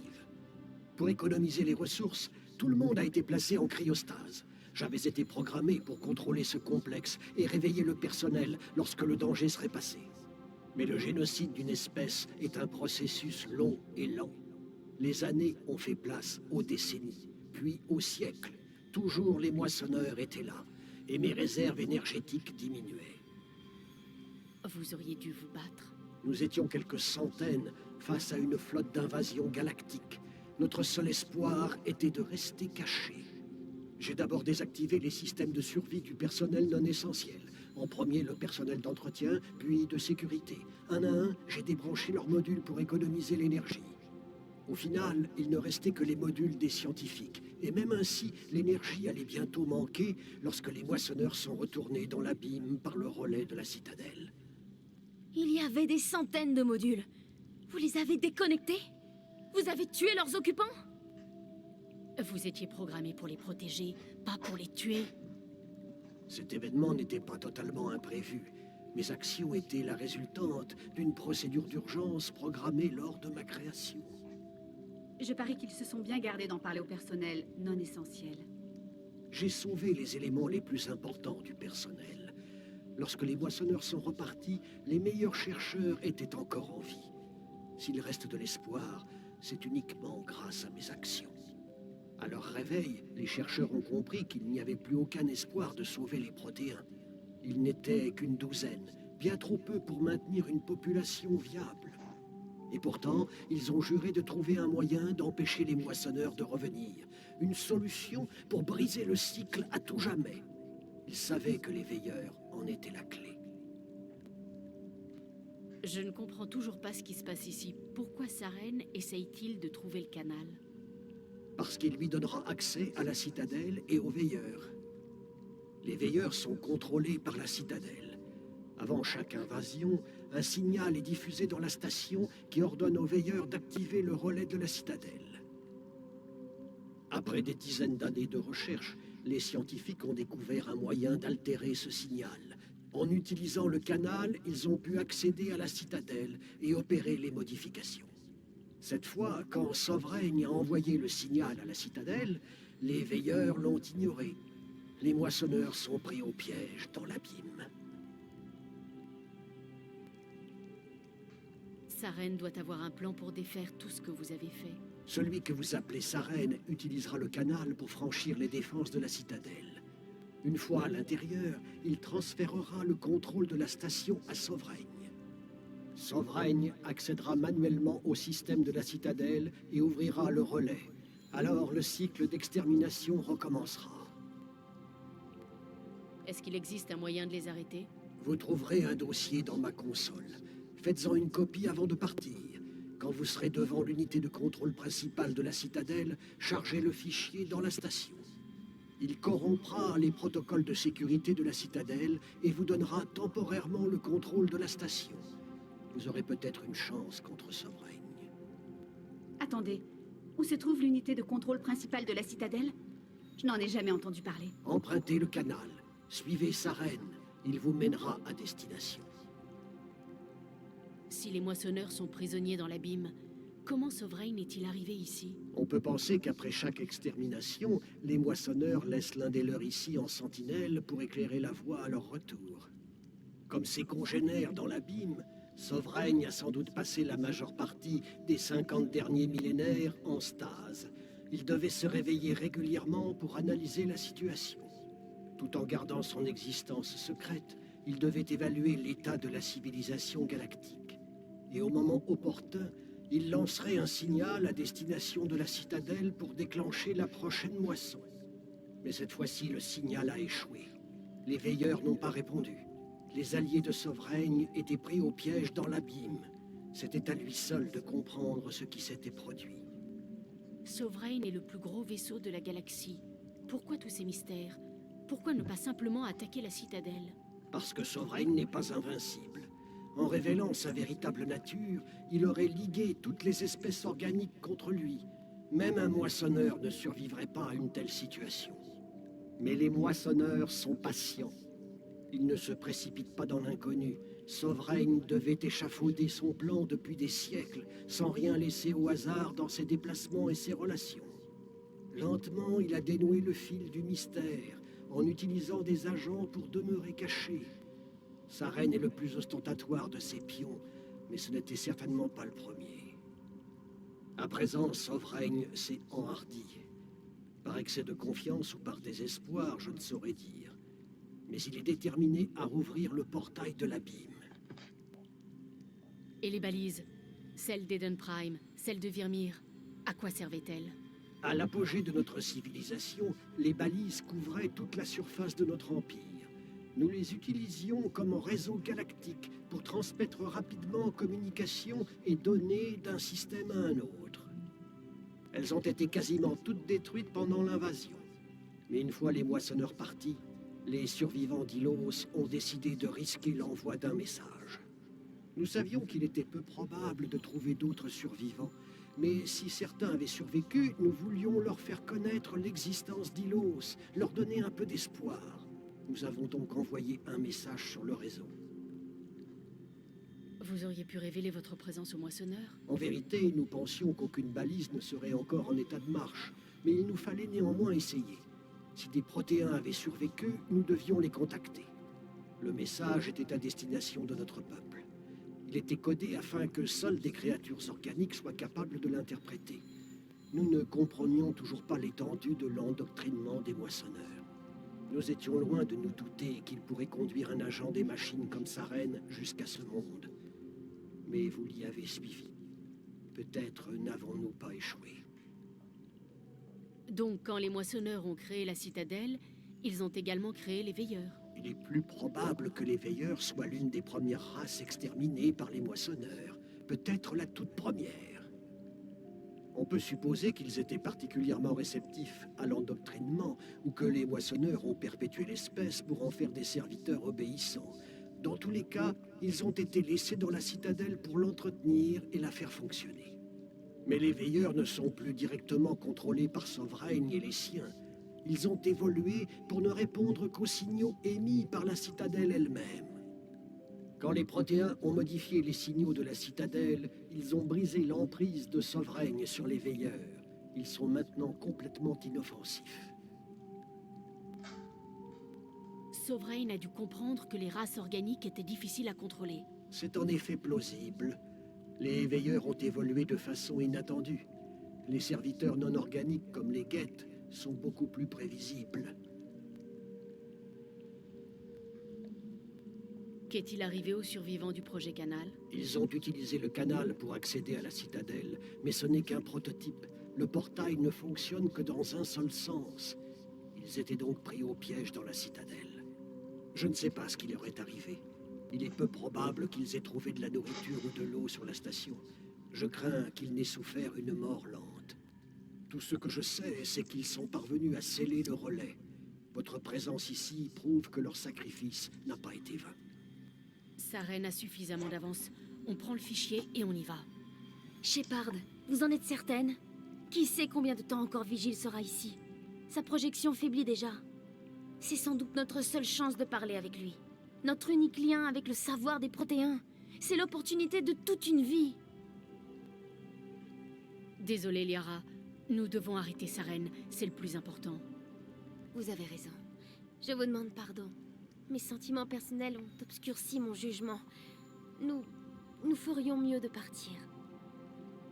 Pour économiser les ressources, tout le monde a été placé en cryostase. J'avais été programmé pour contrôler ce complexe et réveiller le personnel lorsque le danger serait passé. Mais le génocide d'une espèce est un processus long et lent. Les années ont fait place aux décennies, puis aux siècles. Toujours les moissonneurs étaient là, et mes réserves énergétiques diminuaient. Vous auriez dû vous battre. Nous étions quelques centaines face à une flotte d'invasion galactique. Notre seul espoir était de rester cachés. J'ai d'abord désactivé les systèmes de survie du personnel non essentiel. En premier, le personnel d'entretien, puis de sécurité. Un à un, j'ai débranché leurs modules pour économiser l'énergie. Au final, il ne restait que les modules des scientifiques. Et même ainsi, l'énergie allait bientôt manquer lorsque les moissonneurs sont retournés dans l'abîme par le relais de la citadelle. Il y avait des centaines de modules. Vous les avez déconnectés? Vous avez tué leurs occupants? Vous étiez programmé pour les protéger, pas pour les tuer. Cet événement n'était pas totalement imprévu. Mes actions étaient la résultante d'une procédure d'urgence programmée lors de ma création. Je parie qu'ils se sont bien gardés d'en parler au personnel non essentiel. J'ai sauvé les éléments les plus importants du personnel. Lorsque les moissonneurs sont repartis, les meilleurs chercheurs étaient encore en vie. S'il reste de l'espoir, c'est uniquement grâce à mes actions. À leur réveil, les chercheurs ont compris qu'il n'y avait plus aucun espoir de sauver les protéins. Ils n'étaient qu'une douzaine, bien trop peu pour maintenir une population viable. Et pourtant, ils ont juré de trouver un moyen d'empêcher les moissonneurs de revenir. Une solution pour briser le cycle à tout jamais. Ils savaient que les veilleurs en étaient la clé. Je ne comprends toujours pas ce qui se passe ici. Pourquoi Saren essaye-t-il de trouver le canal? Parce qu'il lui donnera accès à la citadelle et aux veilleurs. Les veilleurs sont contrôlés par la citadelle. Avant chaque invasion, un signal est diffusé dans la station qui ordonne aux veilleurs d'activer le relais de la citadelle. Après des dizaines d'années de recherche, les scientifiques ont découvert un moyen d'altérer ce signal. En utilisant le canal, ils ont pu accéder à la citadelle et opérer les modifications. Cette fois, quand Sovereign a envoyé le signal à la citadelle, les veilleurs l'ont ignoré. Les moissonneurs sont pris au piège dans l'abîme. Saren doit avoir un plan pour défaire tout ce que vous avez fait. Celui que vous appelez Saren utilisera le canal pour franchir les défenses de la citadelle. Une fois à l'intérieur, il transférera le contrôle de la station à Sovereign. Sovereign accédera manuellement au système de la citadelle et ouvrira le relais. Alors le cycle d'extermination recommencera. Est-ce qu'il existe un moyen de les arrêter? Vous trouverez un dossier dans ma console. Faites-en une copie avant de partir. Quand vous serez devant l'unité de contrôle principale de la citadelle, chargez le fichier dans la station. Il corrompra les protocoles de sécurité de la citadelle et vous donnera temporairement le contrôle de la station. Vous aurez peut-être une chance contre Sovereign. Attendez, où se trouve l'unité de contrôle principale de la citadelle? Je n'en ai jamais entendu parler. Empruntez le canal. Suivez Saren. Il vous mènera à destination. Si les moissonneurs sont prisonniers dans l'abîme, comment Sovereign est-il arrivé ici? On peut penser qu'après chaque extermination, les moissonneurs laissent l'un des leurs ici en sentinelle pour éclairer la voie à leur retour. Comme ses congénères dans l'abîme, Sovereign a sans doute passé la majeure partie des 50 derniers millénaires en stase. Il devait se réveiller régulièrement pour analyser la situation. Tout en gardant son existence secrète, il devait évaluer l'état de la civilisation galactique. Et au moment opportun, il lancerait un signal à destination de la citadelle pour déclencher la prochaine moisson. Mais cette fois-ci, le signal a échoué. Les veilleurs n'ont pas répondu. Les alliés de Sovereign étaient pris au piège dans l'abîme. C'était à lui seul de comprendre ce qui s'était produit. Sovereign est le plus gros vaisseau de la galaxie. Pourquoi tous ces mystères? Pourquoi ne pas simplement attaquer la citadelle? Parce que Sovereign n'est pas invincible. En révélant sa véritable nature, il aurait ligué toutes les espèces organiques contre lui. Même un moissonneur ne survivrait pas à une telle situation. Mais les moissonneurs sont patients. Ils ne se précipitent pas dans l'inconnu. Sovereign devait échafauder son plan depuis des siècles, sans rien laisser au hasard dans ses déplacements et ses relations. Lentement, il a dénoué le fil du mystère, en utilisant des agents pour demeurer cachés. Saren est le plus ostentatoire de ses pions, mais ce n'était certainement pas le premier. À présent, Sovereign s'est enhardi. Par excès de confiance ou par désespoir, je ne saurais dire. Mais il est déterminé à rouvrir le portail de l'abîme. Et les balises? Celles d'Eden Prime, celles de Virmir, à quoi servaient-elles? À l'apogée de notre civilisation, les balises couvraient toute la surface de notre empire. Nous les utilisions comme un réseau galactique pour transmettre rapidement communications et données d'un système à un autre. Elles ont été quasiment toutes détruites pendant l'invasion. Mais une fois les moissonneurs partis, les survivants d'Ilos ont décidé de risquer l'envoi d'un message. Nous savions qu'il était peu probable de trouver d'autres survivants, mais si certains avaient survécu, nous voulions leur faire connaître l'existence d'Ilos, leur donner un peu d'espoir. Nous avons donc envoyé un message sur le réseau. Vous auriez pu révéler votre présence aux moissonneurs? En vérité, nous pensions qu'aucune balise ne serait encore en état de marche, mais il nous fallait néanmoins essayer. Si des protéins avaient survécu, nous devions les contacter. Le message était à destination de notre peuple. Il était codé afin que seules des créatures organiques soient capables de l'interpréter. Nous ne comprenions toujours pas l'étendue de l'endoctrinement des moissonneurs. Nous étions loin de nous douter qu'il pourrait conduire un agent des machines comme Saren jusqu'à ce monde. Mais vous l'y avez suivi. Peut-être n'avons-nous pas échoué. Donc, quand les moissonneurs ont créé la citadelle, ils ont également créé les veilleurs. Il est plus probable que les veilleurs soient l'une des premières races exterminées par les moissonneurs. Peut-être la toute première. On peut supposer qu'ils étaient particulièrement réceptifs à l'endoctrinement, ou que les moissonneurs ont perpétué l'espèce pour en faire des serviteurs obéissants. Dans tous les cas, ils ont été laissés dans la citadelle pour l'entretenir et la faire fonctionner. Mais les veilleurs ne sont plus directement contrôlés par Sovereign et les siens. Ils ont évolué pour ne répondre qu'aux signaux émis par la citadelle elle-même. Quand les protéins ont modifié les signaux de la citadelle, ils ont brisé l'emprise de Sovereign sur les veilleurs. Ils sont maintenant complètement inoffensifs. Sovereign a dû comprendre que les races organiques étaient difficiles à contrôler. C'est en effet plausible. Les veilleurs ont évolué de façon inattendue. Les serviteurs non organiques comme les guettes sont beaucoup plus prévisibles. Qu'est-il arrivé aux survivants du projet Canal? Ils ont utilisé le canal pour accéder à la citadelle, mais ce n'est qu'un prototype. Le portail ne fonctionne que dans un seul sens. Ils étaient donc pris au piège dans la citadelle. Je ne sais pas ce qui leur est arrivé. Il est peu probable qu'ils aient trouvé de la nourriture ou de l'eau sur la station. Je crains qu'ils n'aient souffert une mort lente. Tout ce que je sais, c'est qu'ils sont parvenus à sceller le relais. Votre présence ici prouve que leur sacrifice n'a pas été vain. Saren a suffisamment d'avance. On prend le fichier et on y va. Shepard, vous en êtes certaine? Qui sait combien de temps encore Vigile sera ici? Sa projection faiblit déjà. C'est sans doute notre seule chance de parler avec lui. Notre unique lien avec le savoir des protéins. C'est l'opportunité de toute une vie. Désolée, Liara. Nous devons arrêter Saren. C'est le plus important. Vous avez raison. Je vous demande pardon. Mes sentiments personnels ont obscurci mon jugement. Nous ferions mieux de partir.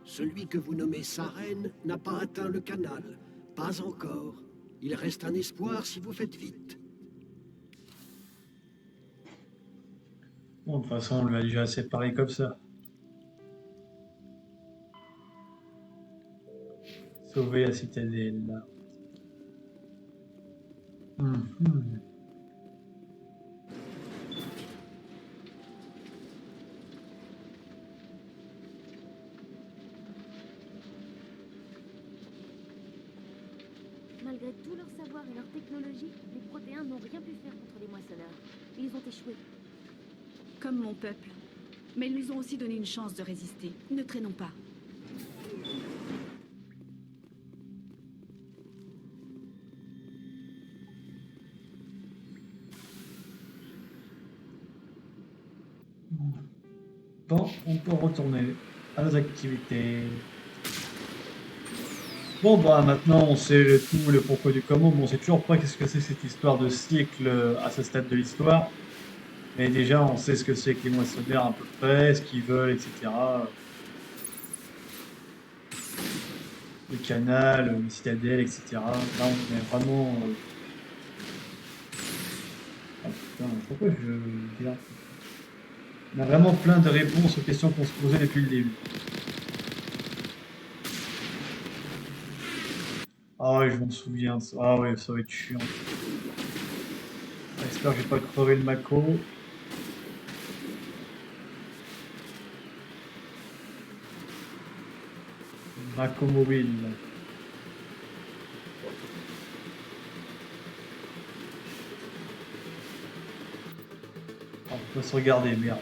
Celui que vous nommez Saren n'a pas atteint le canal. Pas encore. Il reste un espoir si vous faites vite. Bon, de toute façon, on lui a déjà assez parlé comme ça. Sauver la citadelle, là. Mhm. Malgré tout leur savoir et leur technologie, les protéins n'ont rien pu faire contre les moissonneurs. Ils ont échoué. Comme mon peuple. Mais ils nous ont aussi donné une chance de résister. Ne traînons pas. Bon, on peut retourner à nos activités. Bon, bah maintenant on sait le tout, le pourquoi du comment. Bon, on sait toujours pas qu'est-ce que c'est cette histoire de cycle à ce stade de l'histoire. Mais déjà, on sait ce que c'est que les moissonneurs à peu près, ce qu'ils veulent, etc. Le canal, les citadelles, etc. Là, on est vraiment. Ah putain, pourquoi je. Merde. On a vraiment plein de réponses aux questions qu'on se posait depuis le début. Ah ouais, je m'en souviens. Ah ouais, ça va être chiant. J'espère que j'ai pas crevé le Mako. Mako mobile. Ah, on peut se regarder, merde.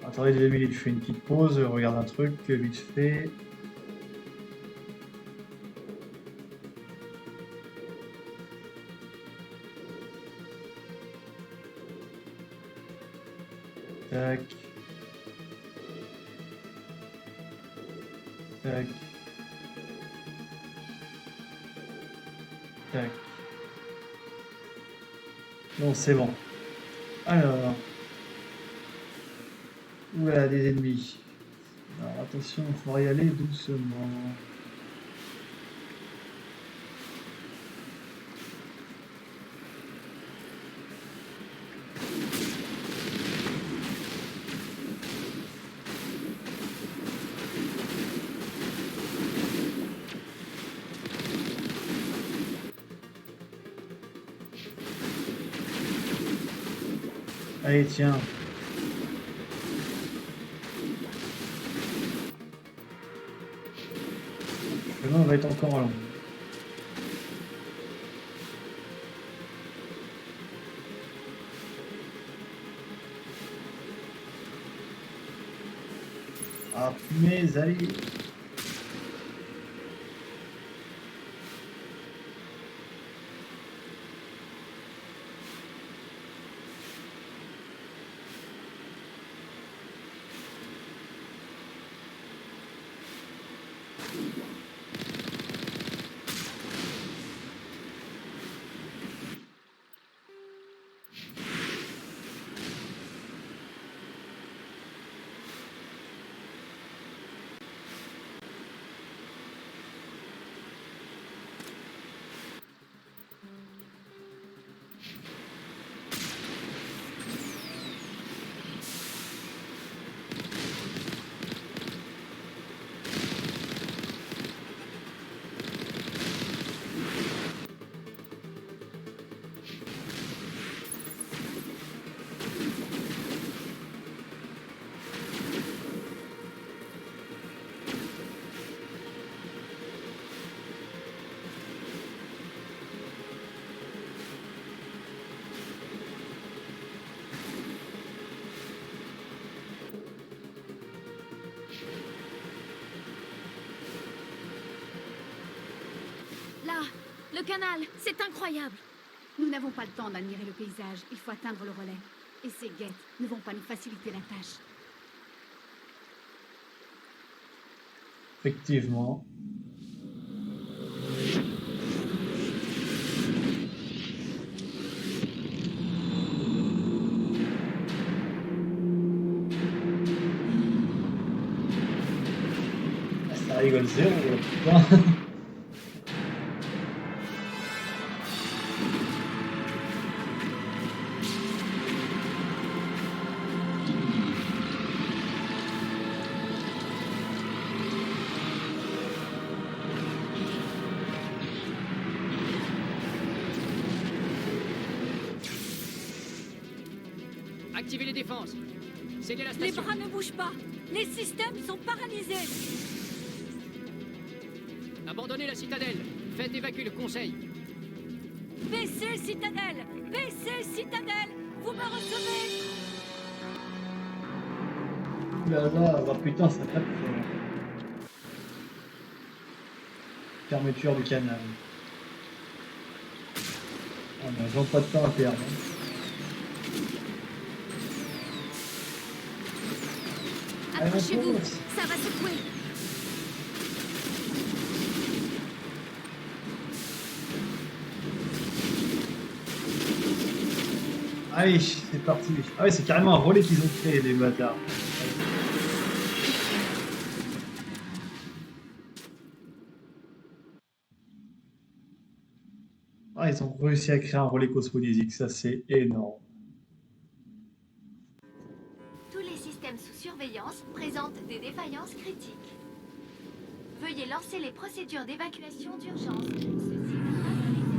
Attendez 2 minutes, je fais une petite pause, je regarde un truc vite fait. Tac. Tac. Tac. Bon, c'est bon. Alors. Oula, des ennemis. Alors attention, il faudra y aller doucement. Allez, tiens. Le chemin va être encore long. Ah, punaise, allez. Là, le canal, c'est incroyable. Nous n'avons pas le temps d'admirer le paysage. Il faut atteindre le relais. Et ces guettes ne vont pas nous faciliter la tâche. Effectivement. Ah, ça rigole zéro, là, putain. Activez les défenses. Scellez la Les station. bras ne bougent pas. Les systèmes sont paralysés. Abandonnez la citadelle. Faites évacuer le conseil. Baissez, citadelle. Baissez, citadelle. Vous me recevez. Là, là, oh putain, ça tape. Fermeture du canal. On n'a vraiment pas de temps à perdre. Hein. Allez, on Accrochez-vous, fonce. ça va secouer. Allez, c'est parti. Ah ouais, c'est carrément un relais qu'ils ont créé, les bâtards. Ah, ils ont réussi à créer un relais cosmodésique, ça c'est énorme. Tous les systèmes sous surveillance présentent des défaillances critiques. Veuillez lancer les procédures d'évacuation d'urgence. Ceci n'est pas un exercice.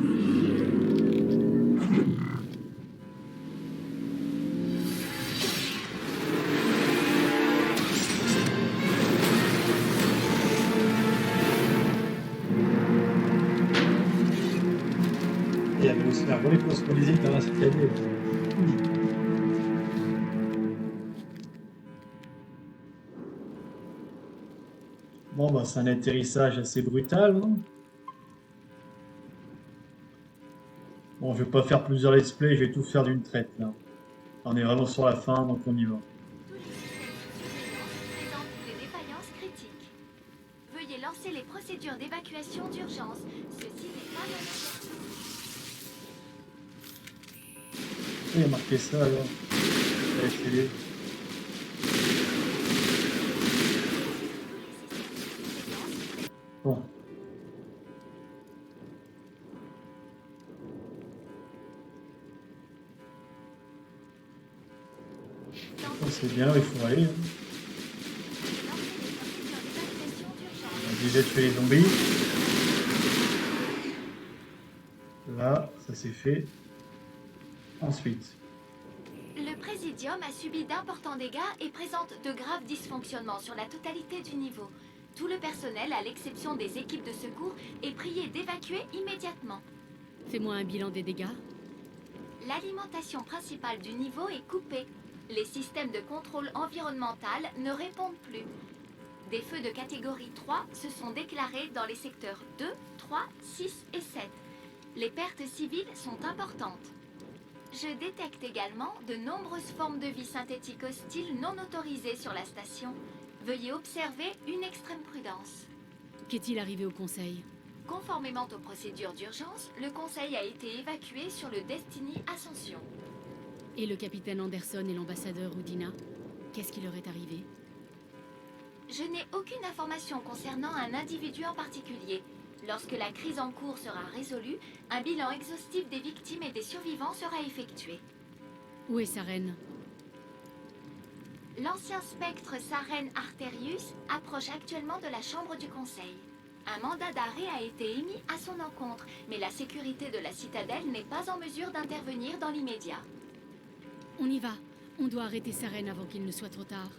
Et il y avait aussi un relais cosmodésique dans la citadelle. Bon, bah, c'est un atterrissage assez brutal, hein. Bon, je vais pas faire plusieurs let's play, je vais tout faire d'une traite, là. On est vraiment sur la fin, donc on y va. Tous les systèmes sous surveillance présentent des défaillances critiques. Veuillez lancer les procédures d'évacuation d'urgence. Ceci n'est pas un exercice. Il y a marqué ça, alors. À la télé. Bon. Oh, c'est bien, il faut aller. Hein. On a déjà tué les zombies. Là, ça c'est fait. Ensuite. Le Présidium a subi d'importants dégâts et présente de graves dysfonctionnements sur la totalité du niveau. Tout le personnel, à l'exception des équipes de secours, est prié d'évacuer immédiatement. Fais-moi un bilan des dégâts. L'alimentation principale du niveau est coupée. Les systèmes de contrôle environnemental ne répondent plus. Des feux de catégorie 3 se sont déclarés dans les secteurs 2, 3, 6 et 7. Les pertes civiles sont importantes. Je détecte également de nombreuses formes de vie synthétique hostiles non autorisées sur la station. Veuillez observer une extrême prudence. Qu'est-il arrivé au Conseil? Conformément aux procédures d'urgence, le Conseil a été évacué sur le Destiny Ascension. Et le capitaine Anderson et l'ambassadeur Udina? Qu'est-ce qui leur est arrivé? Je n'ai aucune information concernant un individu en particulier. Lorsque la crise en cours sera résolue, un bilan exhaustif des victimes et des survivants sera effectué. Où est Saren? L'ancien spectre Saren Arterius approche actuellement de la chambre du Conseil. Un mandat d'arrêt a été émis à son encontre, mais la sécurité de la citadelle n'est pas en mesure d'intervenir dans l'immédiat. On y va. On doit arrêter Saren avant qu'il ne soit trop tard.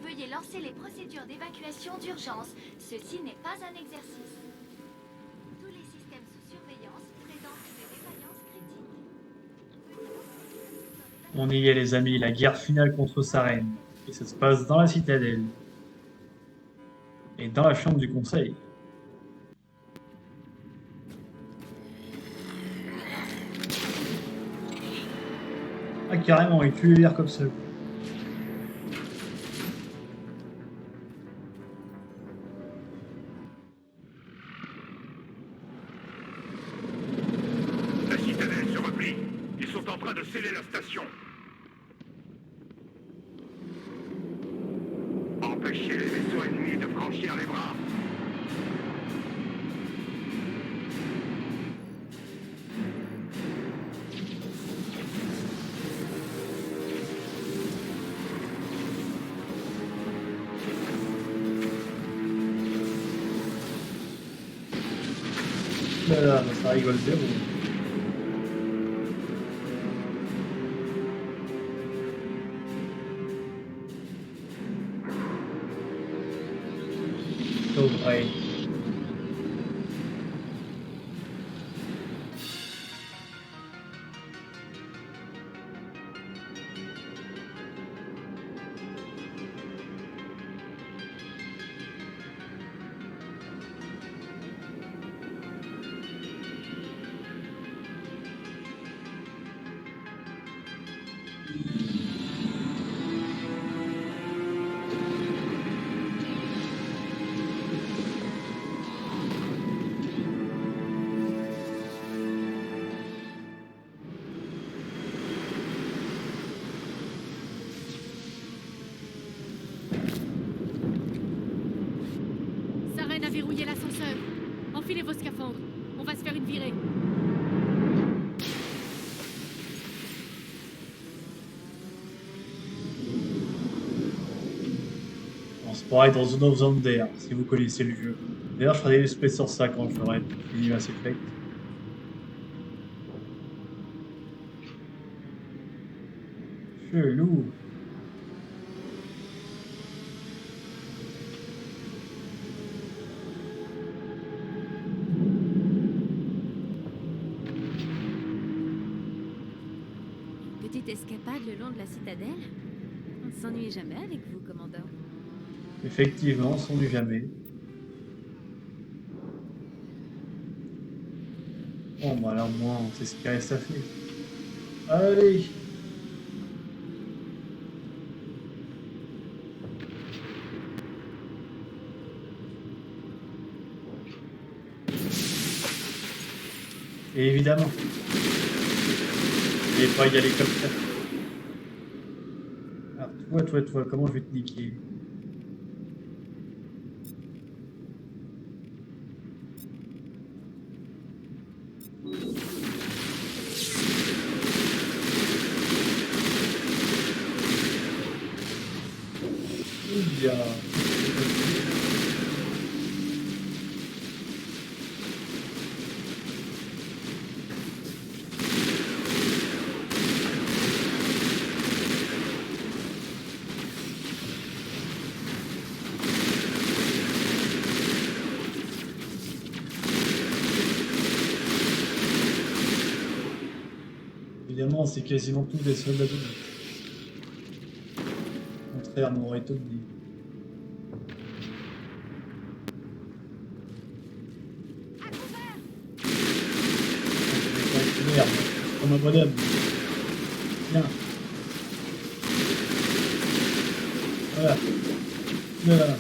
Veuillez lancer les procédures d'évacuation d'urgence. Ceci n'est pas un exercice. Tous les systèmes sous surveillance présentent des défaillances critiques. On y est, les amis, la guerre finale contre Saren. Et ça se passe dans la citadelle. Et dans la chambre du conseil. Ah, carrément, il tue l'air comme ça. La citadelle se replie. Ils sont en train de sceller la station. Empêchez les vaisseaux ennemis de franchir les bras. Là, ça rigole zéro. Oh, ouais. tirer. On se pareil dans Zone of Thunder, si vous connaissez le jeu. D'ailleurs, je ferai des espèces sur ça quand j'aurai fini Mass Effect. Chelou. Petite escapade le long de la citadelle. On ne s'ennuie jamais avec vous, commandant. Effectivement, sans du jamais. Bon, bah là, au moins, on sait ce qu'il reste à faire. Allez! Et évidemment. Et pas y aller comme ça. Alors, toi, comment je vais te niquer? Ouya. Évidemment, c'est quasiment tous des soldats de contraire, m'aurait étonné. Merde, comme un bonhomme. Viens. Voilà. Voilà.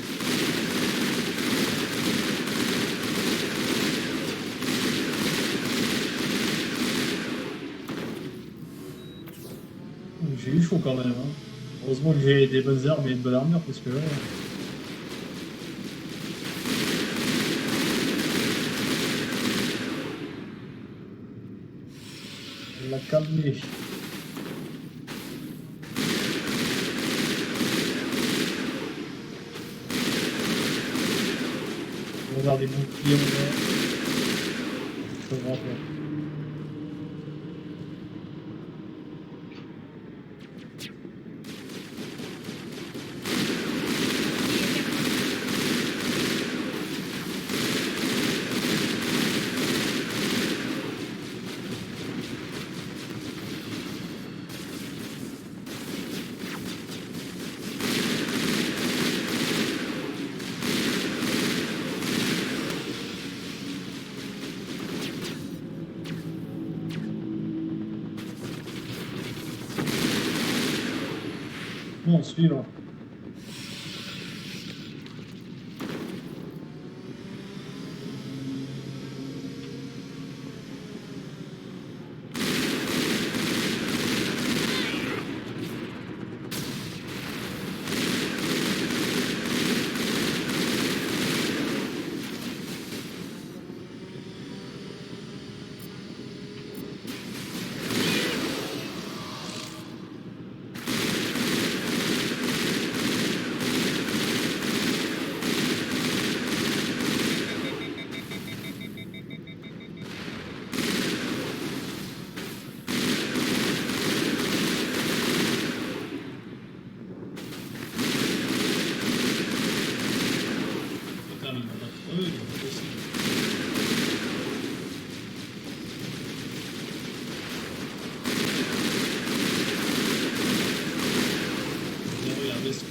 J'ai eu chaud quand même. Hein. Heureusement que j'ai des bonnes armes et une bonne armure parce que là... Elle l'a calmé. On va avoir des boucliers en l'air. Je comprends pas. Bon, suivant.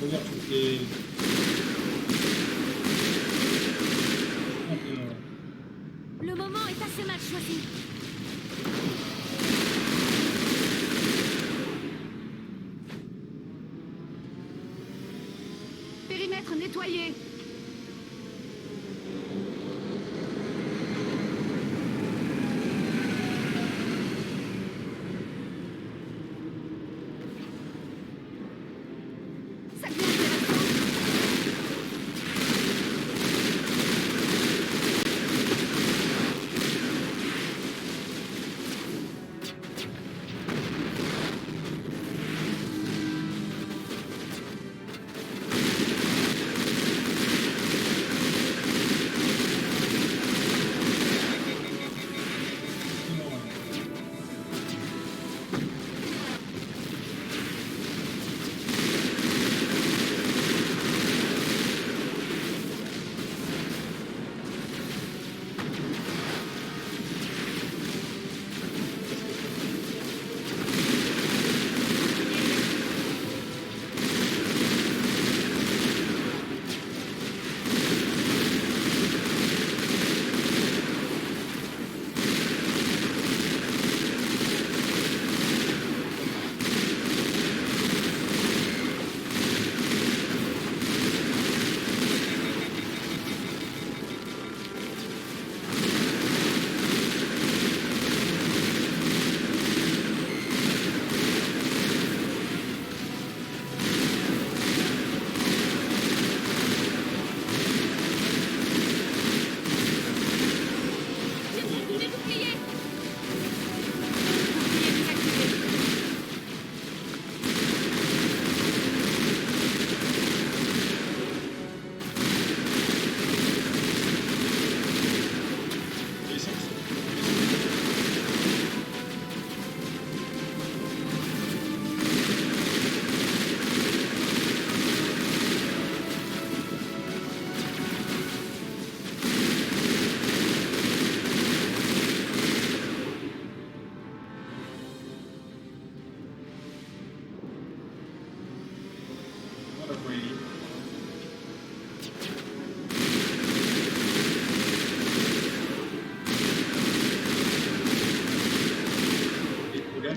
Regarde toutes les... Le moment est assez mal choisi. Périmètre nettoyé. Ça devient intéressant.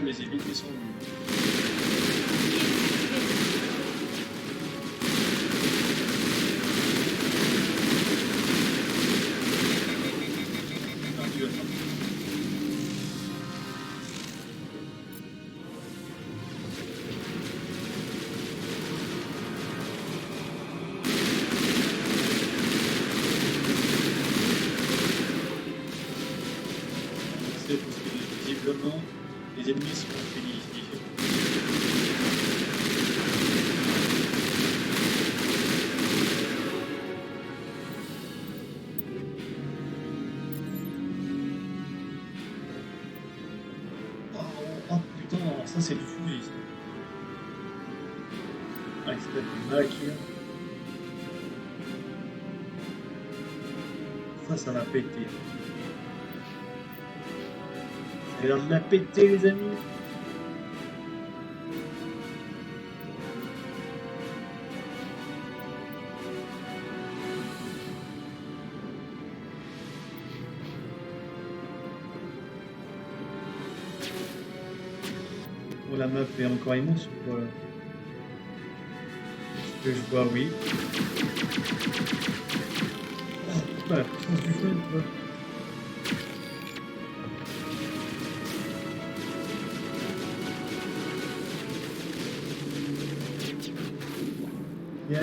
je les évite, ils sont nuls. Ah, tu vas faire. C'est parce que visiblement, les ennemis sont finis ici. Oh, oh, putain, ça c'est du fusil. Ça. Ah, il s'appelle du Malakir. Ça l'a pété. Ça a l'air de la péter, les amis. Oh, la map est encore immense ou quoi? Ce que je vois, oui. Oh, putain, la puissance du feu, quoi. Yeah.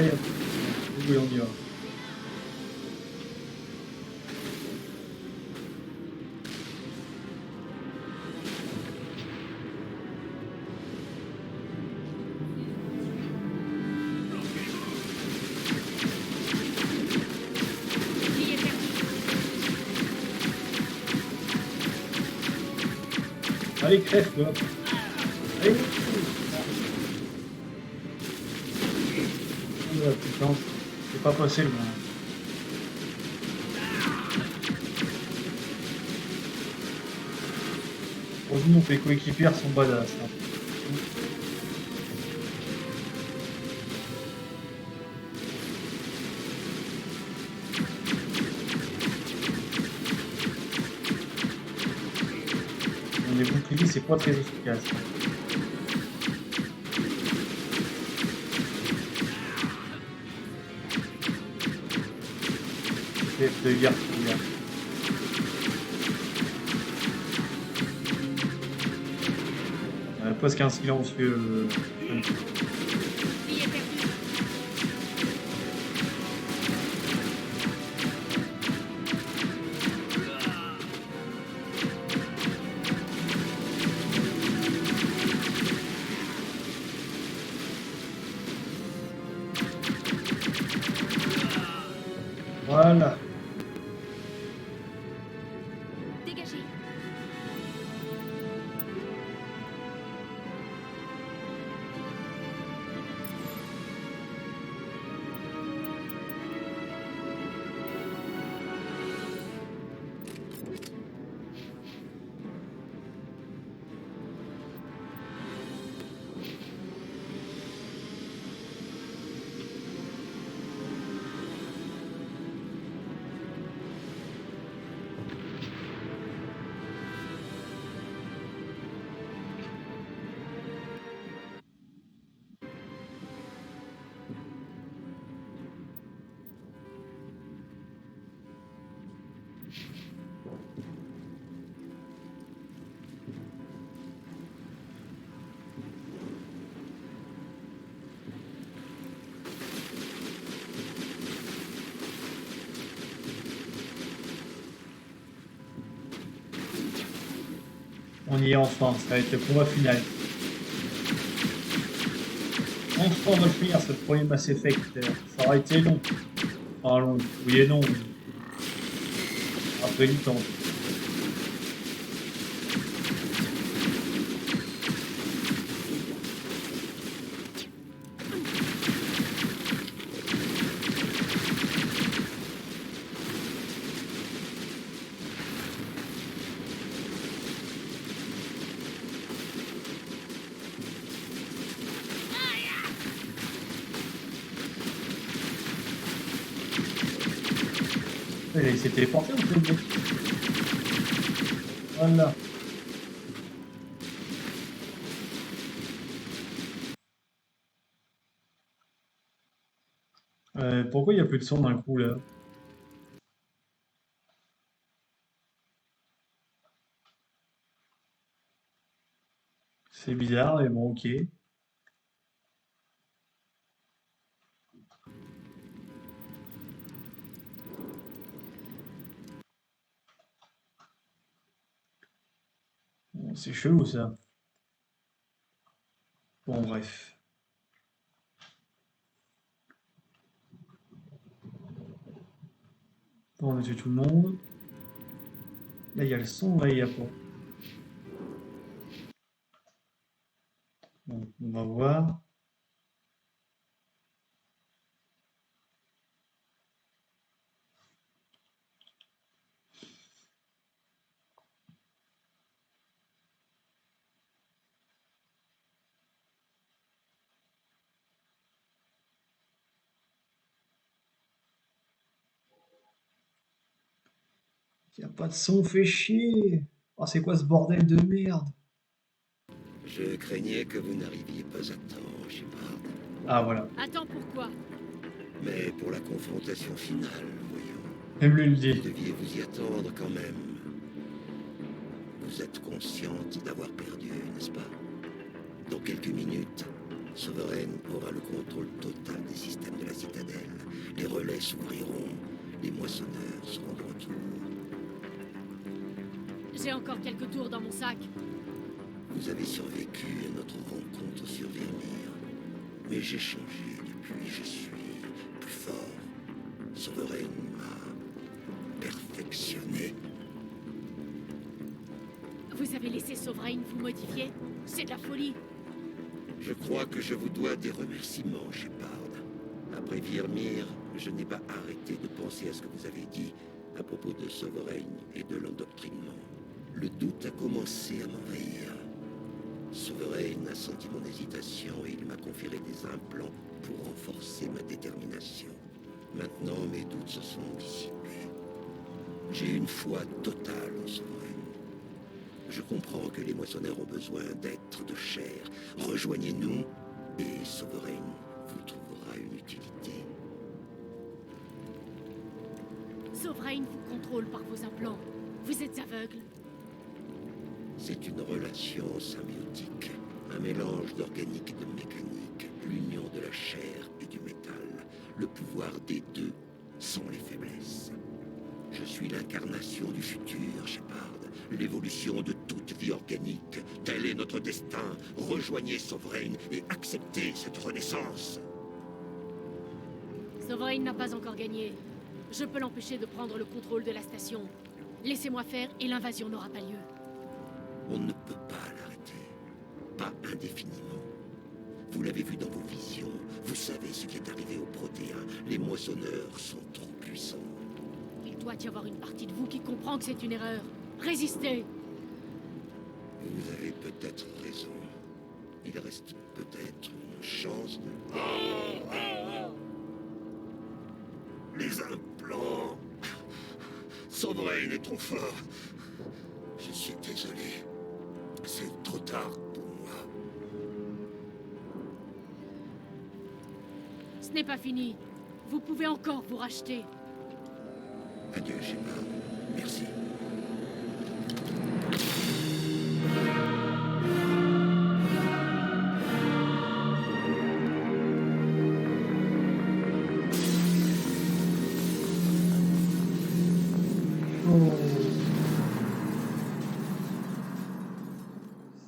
Oui, on y va. Allez, crève, quoi. Allez. Oh, putain, c'est pas passé, le moment. Heureusement que les coéquipiers sont badass. Hein. Les boucliers, c'est pas très efficace. De guerre. Presque un silencieux. Voilà. Dégagez. On y est enfin, ça va être le combat final. Enfin, on va le finir, ce premier Mass Effect. Ça aura été long. Enfin, long, oui et non. Après du temps. Il s'est téléporté en fait. Voilà. Pourquoi il n'y a plus de son d'un coup là? C'est bizarre, mais bon, ok. Bon, c'est chelou ça. Bon, bref. Bon, on a tué tout le monde. Là, il y a le son, là, il y a pas. Bon, on va voir. Il n'y a pas de son, fait chier. Oh, c'est quoi ce bordel de merde? Je craignais que vous n'arriviez pas à temps, Shepard. Ah, voilà. Attends, pourquoi? Mais pour la confrontation finale, voyons. Même lui le Vous dit. deviez vous y attendre quand même. Vous êtes consciente d'avoir perdu, n'est-ce pas? Dans quelques minutes, Sovereign aura le contrôle total des systèmes de la citadelle. Les relais s'ouvriront, les moissonneurs seront de retour. J'ai encore quelques tours dans mon sac. Vous avez survécu à notre rencontre sur Vermeer. Mais j'ai changé depuis, je suis plus fort. Sovereign m'a perfectionné. Vous avez laissé Sovereign vous modifier? C'est de la folie. Je crois que je vous dois des remerciements, Shepard. Après Vermeer, je n'ai pas arrêté de penser à ce que vous avez dit à propos de Sovereign et de l'endoctrinement. Le doute a commencé à m'envahir. Sovereign a senti mon hésitation et il m'a conféré des implants pour renforcer ma détermination. Maintenant, mes doutes se sont dissipés. J'ai une foi totale en Sovereign. Je comprends que les moissonneurs ont besoin d'êtres de chair. Rejoignez-nous et Sovereign vous trouvera une utilité. Sovereign vous contrôle par vos implants. Vous êtes aveugle. C'est une relation symbiotique, un mélange d'organique et de mécanique, l'union de la chair et du métal. Le pouvoir des deux sont les faiblesses. Je suis l'incarnation du futur, Shepard, l'évolution de toute vie organique. Tel est notre destin. Rejoignez Sovereign et acceptez cette renaissance. Sovereign n'a pas encore gagné. Je peux l'empêcher de prendre le contrôle de la station. Laissez-moi faire et l'invasion n'aura pas lieu. On ne peut pas l'arrêter. Pas indéfiniment. Vous l'avez vu dans vos visions. Vous savez ce qui est arrivé aux Protéens. Les moissonneurs sont trop puissants. Il doit y avoir une partie de vous qui comprend que c'est une erreur. Résistez! Vous avez peut-être raison. Il reste peut-être une chance de... Les implants... Sovereign est trop fort. Je suis désolé. C'est trop tard pour moi. Ce n'est pas fini. Vous pouvez encore vous racheter. Adieu, Shepard. Merci.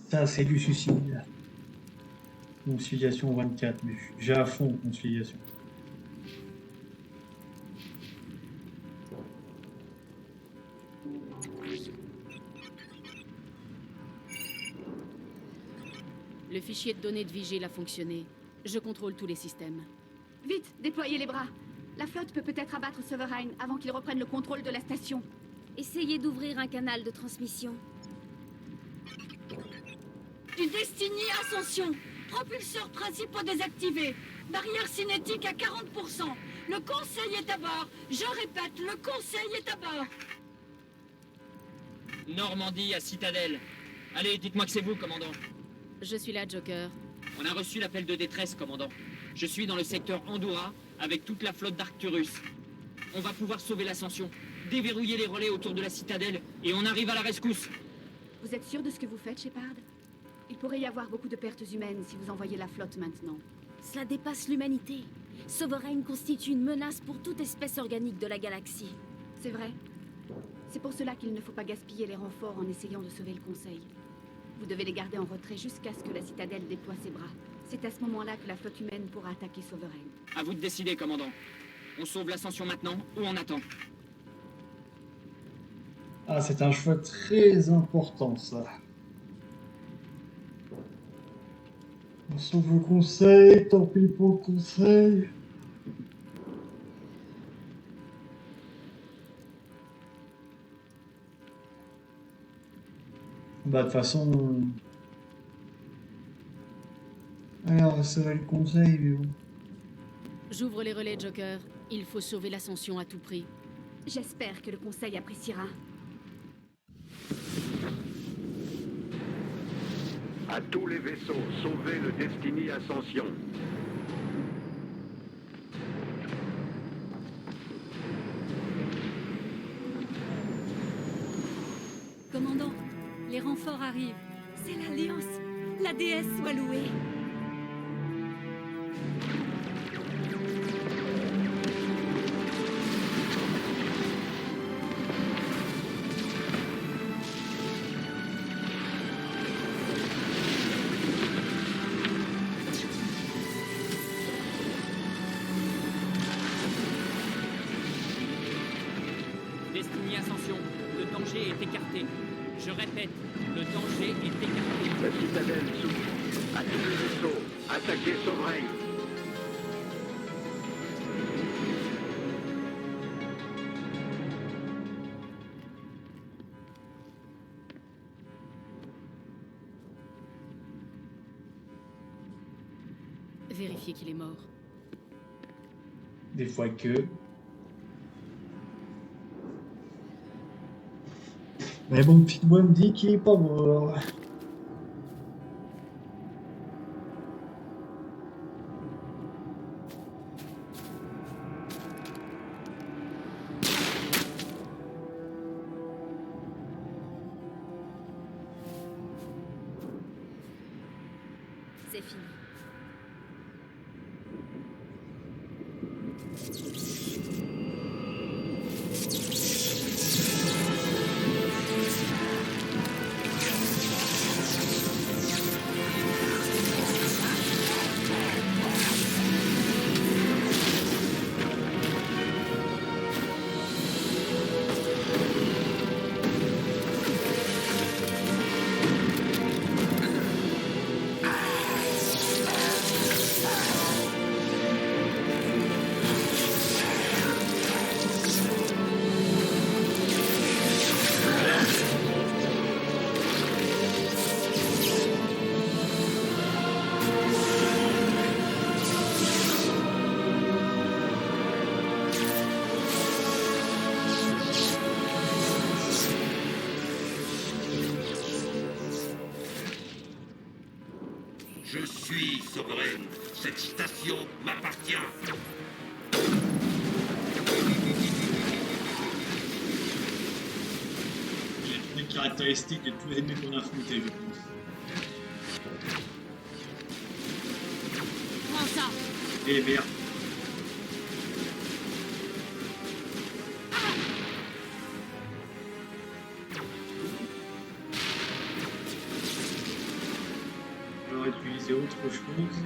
Ça, c'est du suicide. Conciliation 24, mais j'ai à fond conciliation. Le fichier de données de Vigile a fonctionné. Je contrôle tous les systèmes. Vite, déployez les bras. La flotte peut peut-être abattre Sovereign avant qu'il reprenne le contrôle de la station. Essayez d'ouvrir un canal de transmission. Du Destiny Ascension. Propulseurs principaux désactivés. Barrière cinétique à 40%. Le conseil est à bord. Je répète, le conseil est à bord. Normandie à Citadelle. Allez, dites-moi que c'est vous, commandant. Je suis là, Joker. On a reçu l'appel de détresse, commandant. Je suis dans le secteur Andorra, avec toute la flotte d'Arcturus. On va pouvoir sauver l'Ascension, déverrouiller les relais autour de la citadelle, et on arrive à la rescousse. Vous êtes sûr de ce que vous faites, Shepard? Il pourrait y avoir beaucoup de pertes humaines si vous envoyez la flotte maintenant. Cela dépasse l'humanité. Sovereign constitue une menace pour toute espèce organique de la galaxie. C'est vrai. C'est pour cela qu'il ne faut pas gaspiller les renforts en essayant de sauver le Conseil. Vous devez les garder en retrait jusqu'à ce que la citadelle déploie ses bras. C'est à ce moment-là que la flotte humaine pourra attaquer Sovereign. À vous de décider, commandant. On sauve l'Ascension maintenant, ou on attend? Ah, c'est un choix très important, ça. On sauve le Conseil, tant pis pour le Conseil. Bah, de toute façon... Alors, ça va le Conseil, mais bon. J'ouvre les relais, Joker. Il faut sauver l'Ascension à tout prix. J'espère que le Conseil appréciera. À tous les vaisseaux, sauvez le Destiny Ascension. Commandant, les renforts arrivent. C'est l'Alliance. La déesse soit louée. Destiny Ascension, le danger est écarté. Je répète, le danger est écarté. La citadelle s'ouvre. À tous les vaisseaux, attaquez Sovereign. Vérifiez qu'il est mort. Des fois que... Mais bon, petite voix me dit qu'il est pas mort. C'est fini. Je suis souveraine. Cette station m'appartient. J'ai une caractéristique de tous les ennemis qu'on a affrontés, je pense. Prends ça! Et merde. On va utiliser autre chose.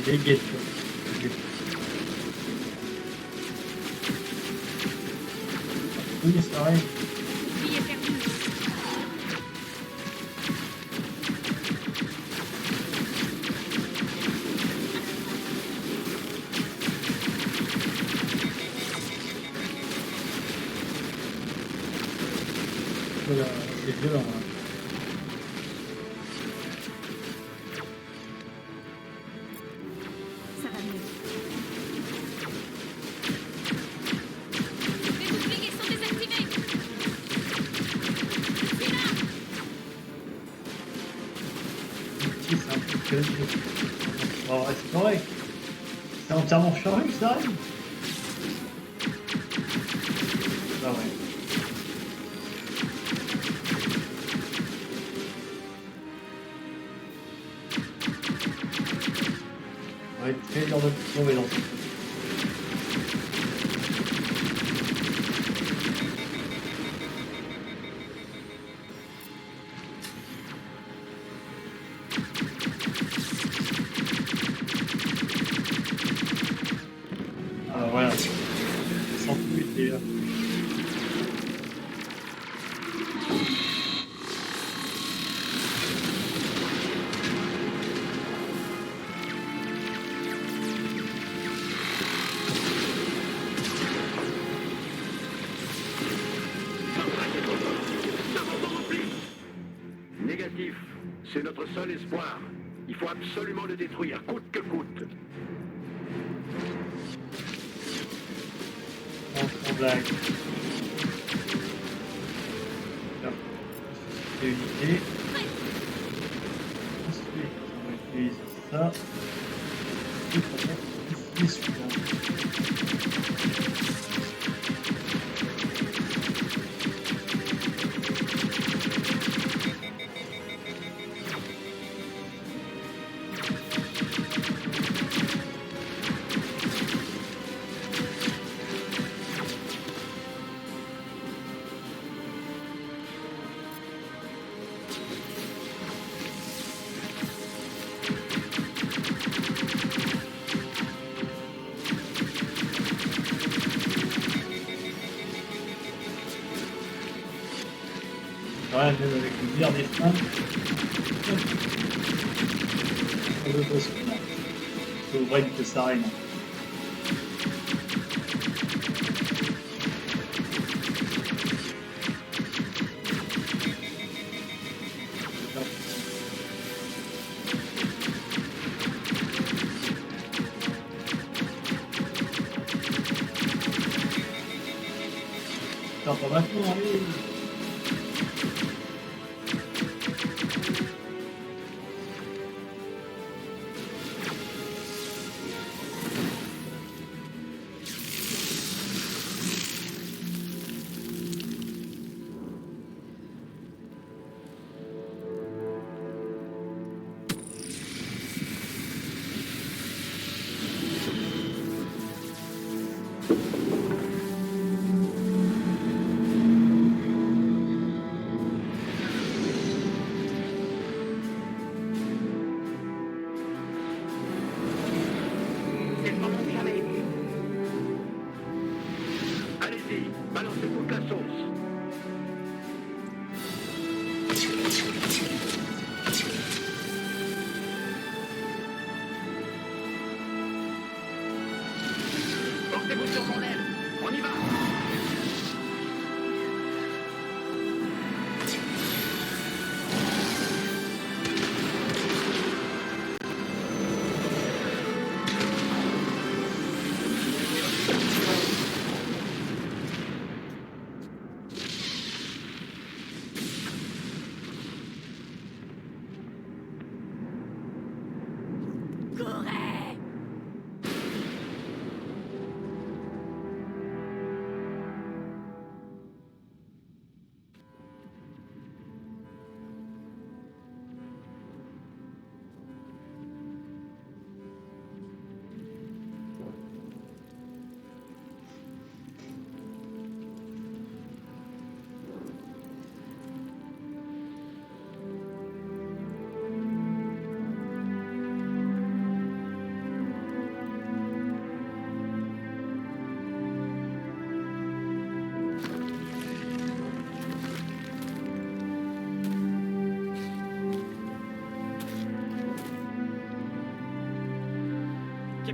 des guettes. Des- Oui, c'est pareil. Vie est perdue. Voilà, c'est violent. Là. Ça va mieux. Les boucliers sont désactivés. Je suis là. Si, c'est un peu quelque chose. Oh, ouais, c'est correct. C'est entièrement chargé, ça arrive. Ah ouais. Ça va être très dur de trouver dans ce truc. Ah voilà. Sans plus là. Négatif. C'est notre seul espoir. Il faut absolument le détruire, coûte que coûte. En blague. Là. C'est unité. Ensuite, on va utiliser ça. Et pour mettre ici suivant. Ouais, même avec le bière des freins. On le boss. C'est au vrai que ça règne. Attends, pas maintenant, allez. Allez-y, balancez toute la sauce. Portez-vous sur mon aile. On y va.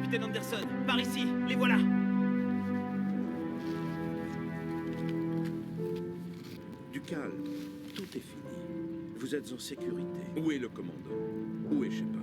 capitaine Anderson. Par ici, les voilà. Du calme. Tout est fini. Vous êtes en sécurité. Où est le commandant? Où est Shepard?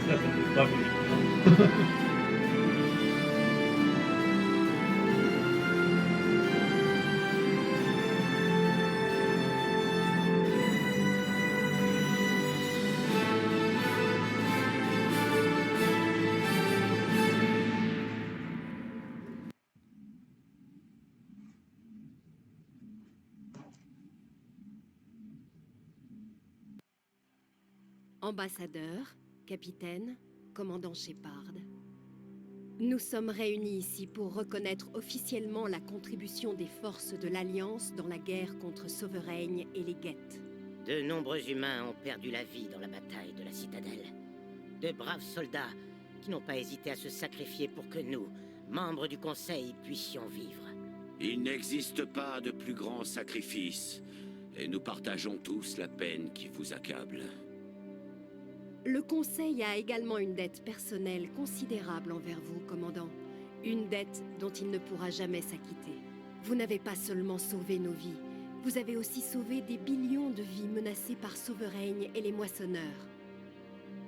Ça fait pas mieux. Ambassadeur, capitaine, commandant Shepard. Nous sommes réunis ici pour reconnaître officiellement la contribution des forces de l'Alliance dans la guerre contre Sovereign et les Geth. De nombreux humains ont perdu la vie dans la bataille de la Citadelle. De braves soldats qui n'ont pas hésité à se sacrifier pour que nous, membres du Conseil, puissions vivre. Il n'existe pas de plus grand sacrifice, et nous partageons tous la peine qui vous accable. Le Conseil a également une dette personnelle considérable envers vous, commandant. Une dette dont il ne pourra jamais s'acquitter. Vous n'avez pas seulement sauvé nos vies, vous avez aussi sauvé des billions de vies menacées par Sovereign et les Moissonneurs.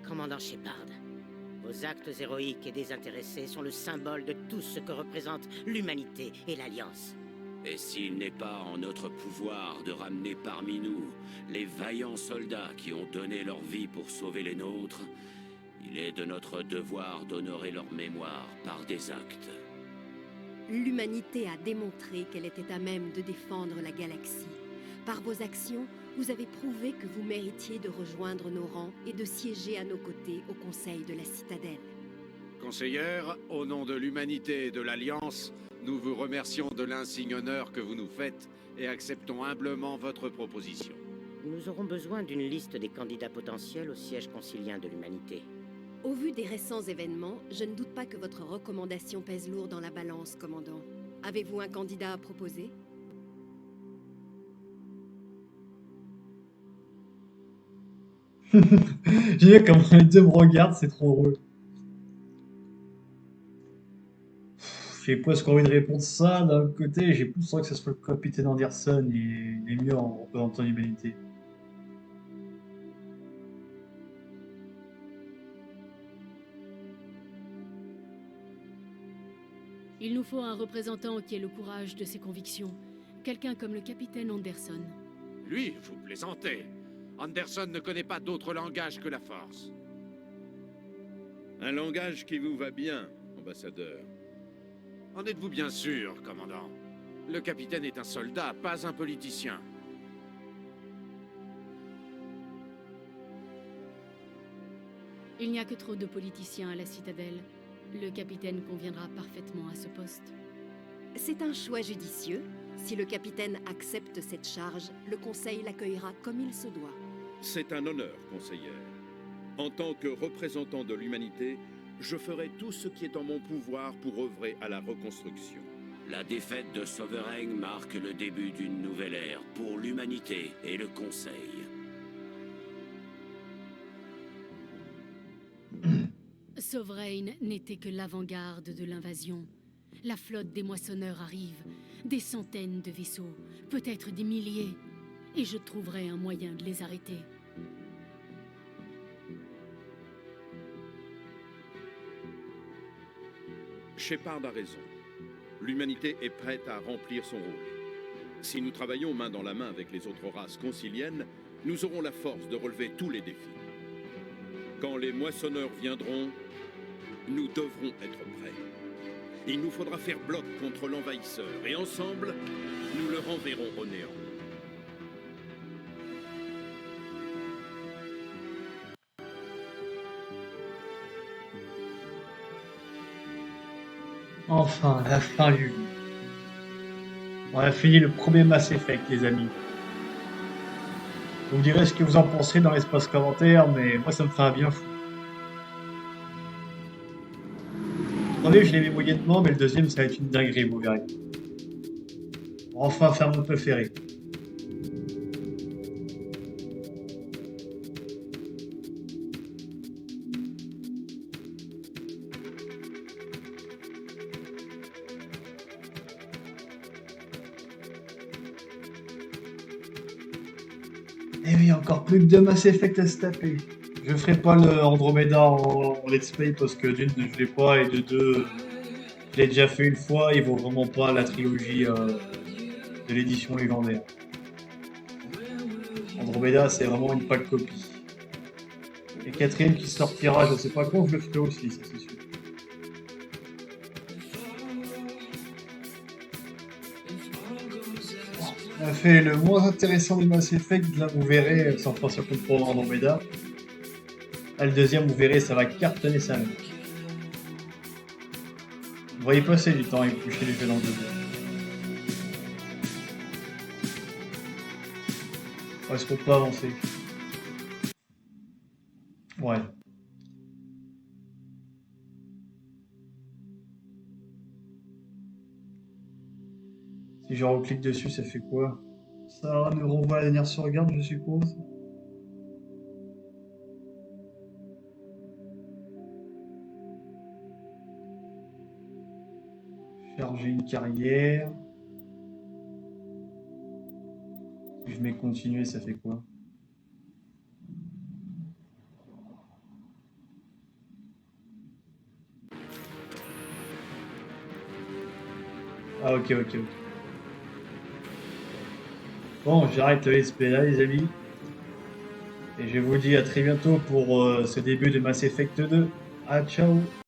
Commandant Shepard, vos actes héroïques et désintéressés sont le symbole de tout ce que représente l'humanité et l'Alliance. Et s'il n'est pas en notre pouvoir de ramener parmi nous les vaillants soldats qui ont donné leur vie pour sauver les nôtres, il est de notre devoir d'honorer leur mémoire par des actes. L'humanité a démontré qu'elle était à même de défendre la galaxie. Par vos actions, vous avez prouvé que vous méritiez de rejoindre nos rangs et de siéger à nos côtés au Conseil de la Citadelle. Conseillère, au nom de l'humanité et de l'Alliance, nous vous remercions de l'insigne honneur que vous nous faites et acceptons humblement votre proposition. Nous aurons besoin d'une liste des candidats potentiels au siège concilien de l'humanité. Au vu des récents événements, je ne doute pas que votre recommandation pèse lourd dans la balance, commandant. Avez-vous un candidat à proposer? J'ai vu comment les deux me regardent, c'est trop drôle. J'ai presque envie de répondre ça. D'un côté, j'ai plus envie que ce soit le capitaine Anderson. Il est mieux en représentant l'humanité. Il nous faut un représentant qui ait le courage de ses convictions. Quelqu'un comme le capitaine Anderson. Lui, vous plaisantez. Anderson ne connaît pas d'autre langage que la force. Un langage qui vous va bien, ambassadeur. En êtes-vous bien sûr, commandant? Le capitaine est un soldat, pas un politicien. Il n'y a que trop de politiciens à la Citadelle. Le capitaine conviendra parfaitement à ce poste. C'est un choix judicieux. Si le capitaine accepte cette charge, le Conseil l'accueillera comme il se doit. C'est un honneur, conseillère. En tant que représentant de l'humanité, je ferai tout ce qui est en mon pouvoir pour œuvrer à la reconstruction. La défaite de Sovereign marque le début d'une nouvelle ère pour l'humanité et le Conseil. Sovereign n'était que l'avant-garde de l'invasion. La flotte des moissonneurs arrive. Des centaines de vaisseaux, peut-être des milliers. Et je trouverai un moyen de les arrêter. Shepard a raison. L'humanité est prête à remplir son rôle. Si nous travaillons main dans la main avec les autres races conciliennes, nous aurons la force de relever tous les défis. Quand les moissonneurs viendront, nous devrons être prêts. Il nous faudra faire bloc contre l'envahisseur, et ensemble, nous le renverrons au néant. Enfin, la fin du jeu. On a fini le premier Mass Effect, les amis. Vous me direz ce que vous en pensez dans l'espace commentaire, mais moi ça me fait un bien fou. Le premier, je l'ai vu moyennement, mais le deuxième, ça va être une dinguerie, vous verrez. On va enfin faire mon préféré. Et oui, encore plus que 2 Mass Effect à se taper. Je ferai pas le Andromeda en let's play parce que d'une, je l'ai pas, et de deux, je l'ai déjà fait une fois, il vaut vraiment pas la trilogie de l'édition légendaire. Andromeda, c'est vraiment une pâle copie. Et quatrième qui sortira, je sais pas quand, je le ferai aussi, ça c'est sûr. On a fait le moins intéressant des Mass Effect, là vous verrez, sans faire sur comprendre Andromeda. Là, le deuxième, vous verrez, ça va cartonner sa mère. Vous voyez passer du temps à éplucher les jeux dans le deuxième. Est-ce qu'on peut avancer? Ouais. Si je reclique dessus, ça fait quoi? Ça nous renvoie à la dernière sauvegarde, je suppose. Charger une carrière. Si je mets continuer, ça fait quoi? Ah ok. Bon, j'arrête le SP là les amis. Et je vous dis à très bientôt pour ce début de Mass Effect 2. Ah ciao.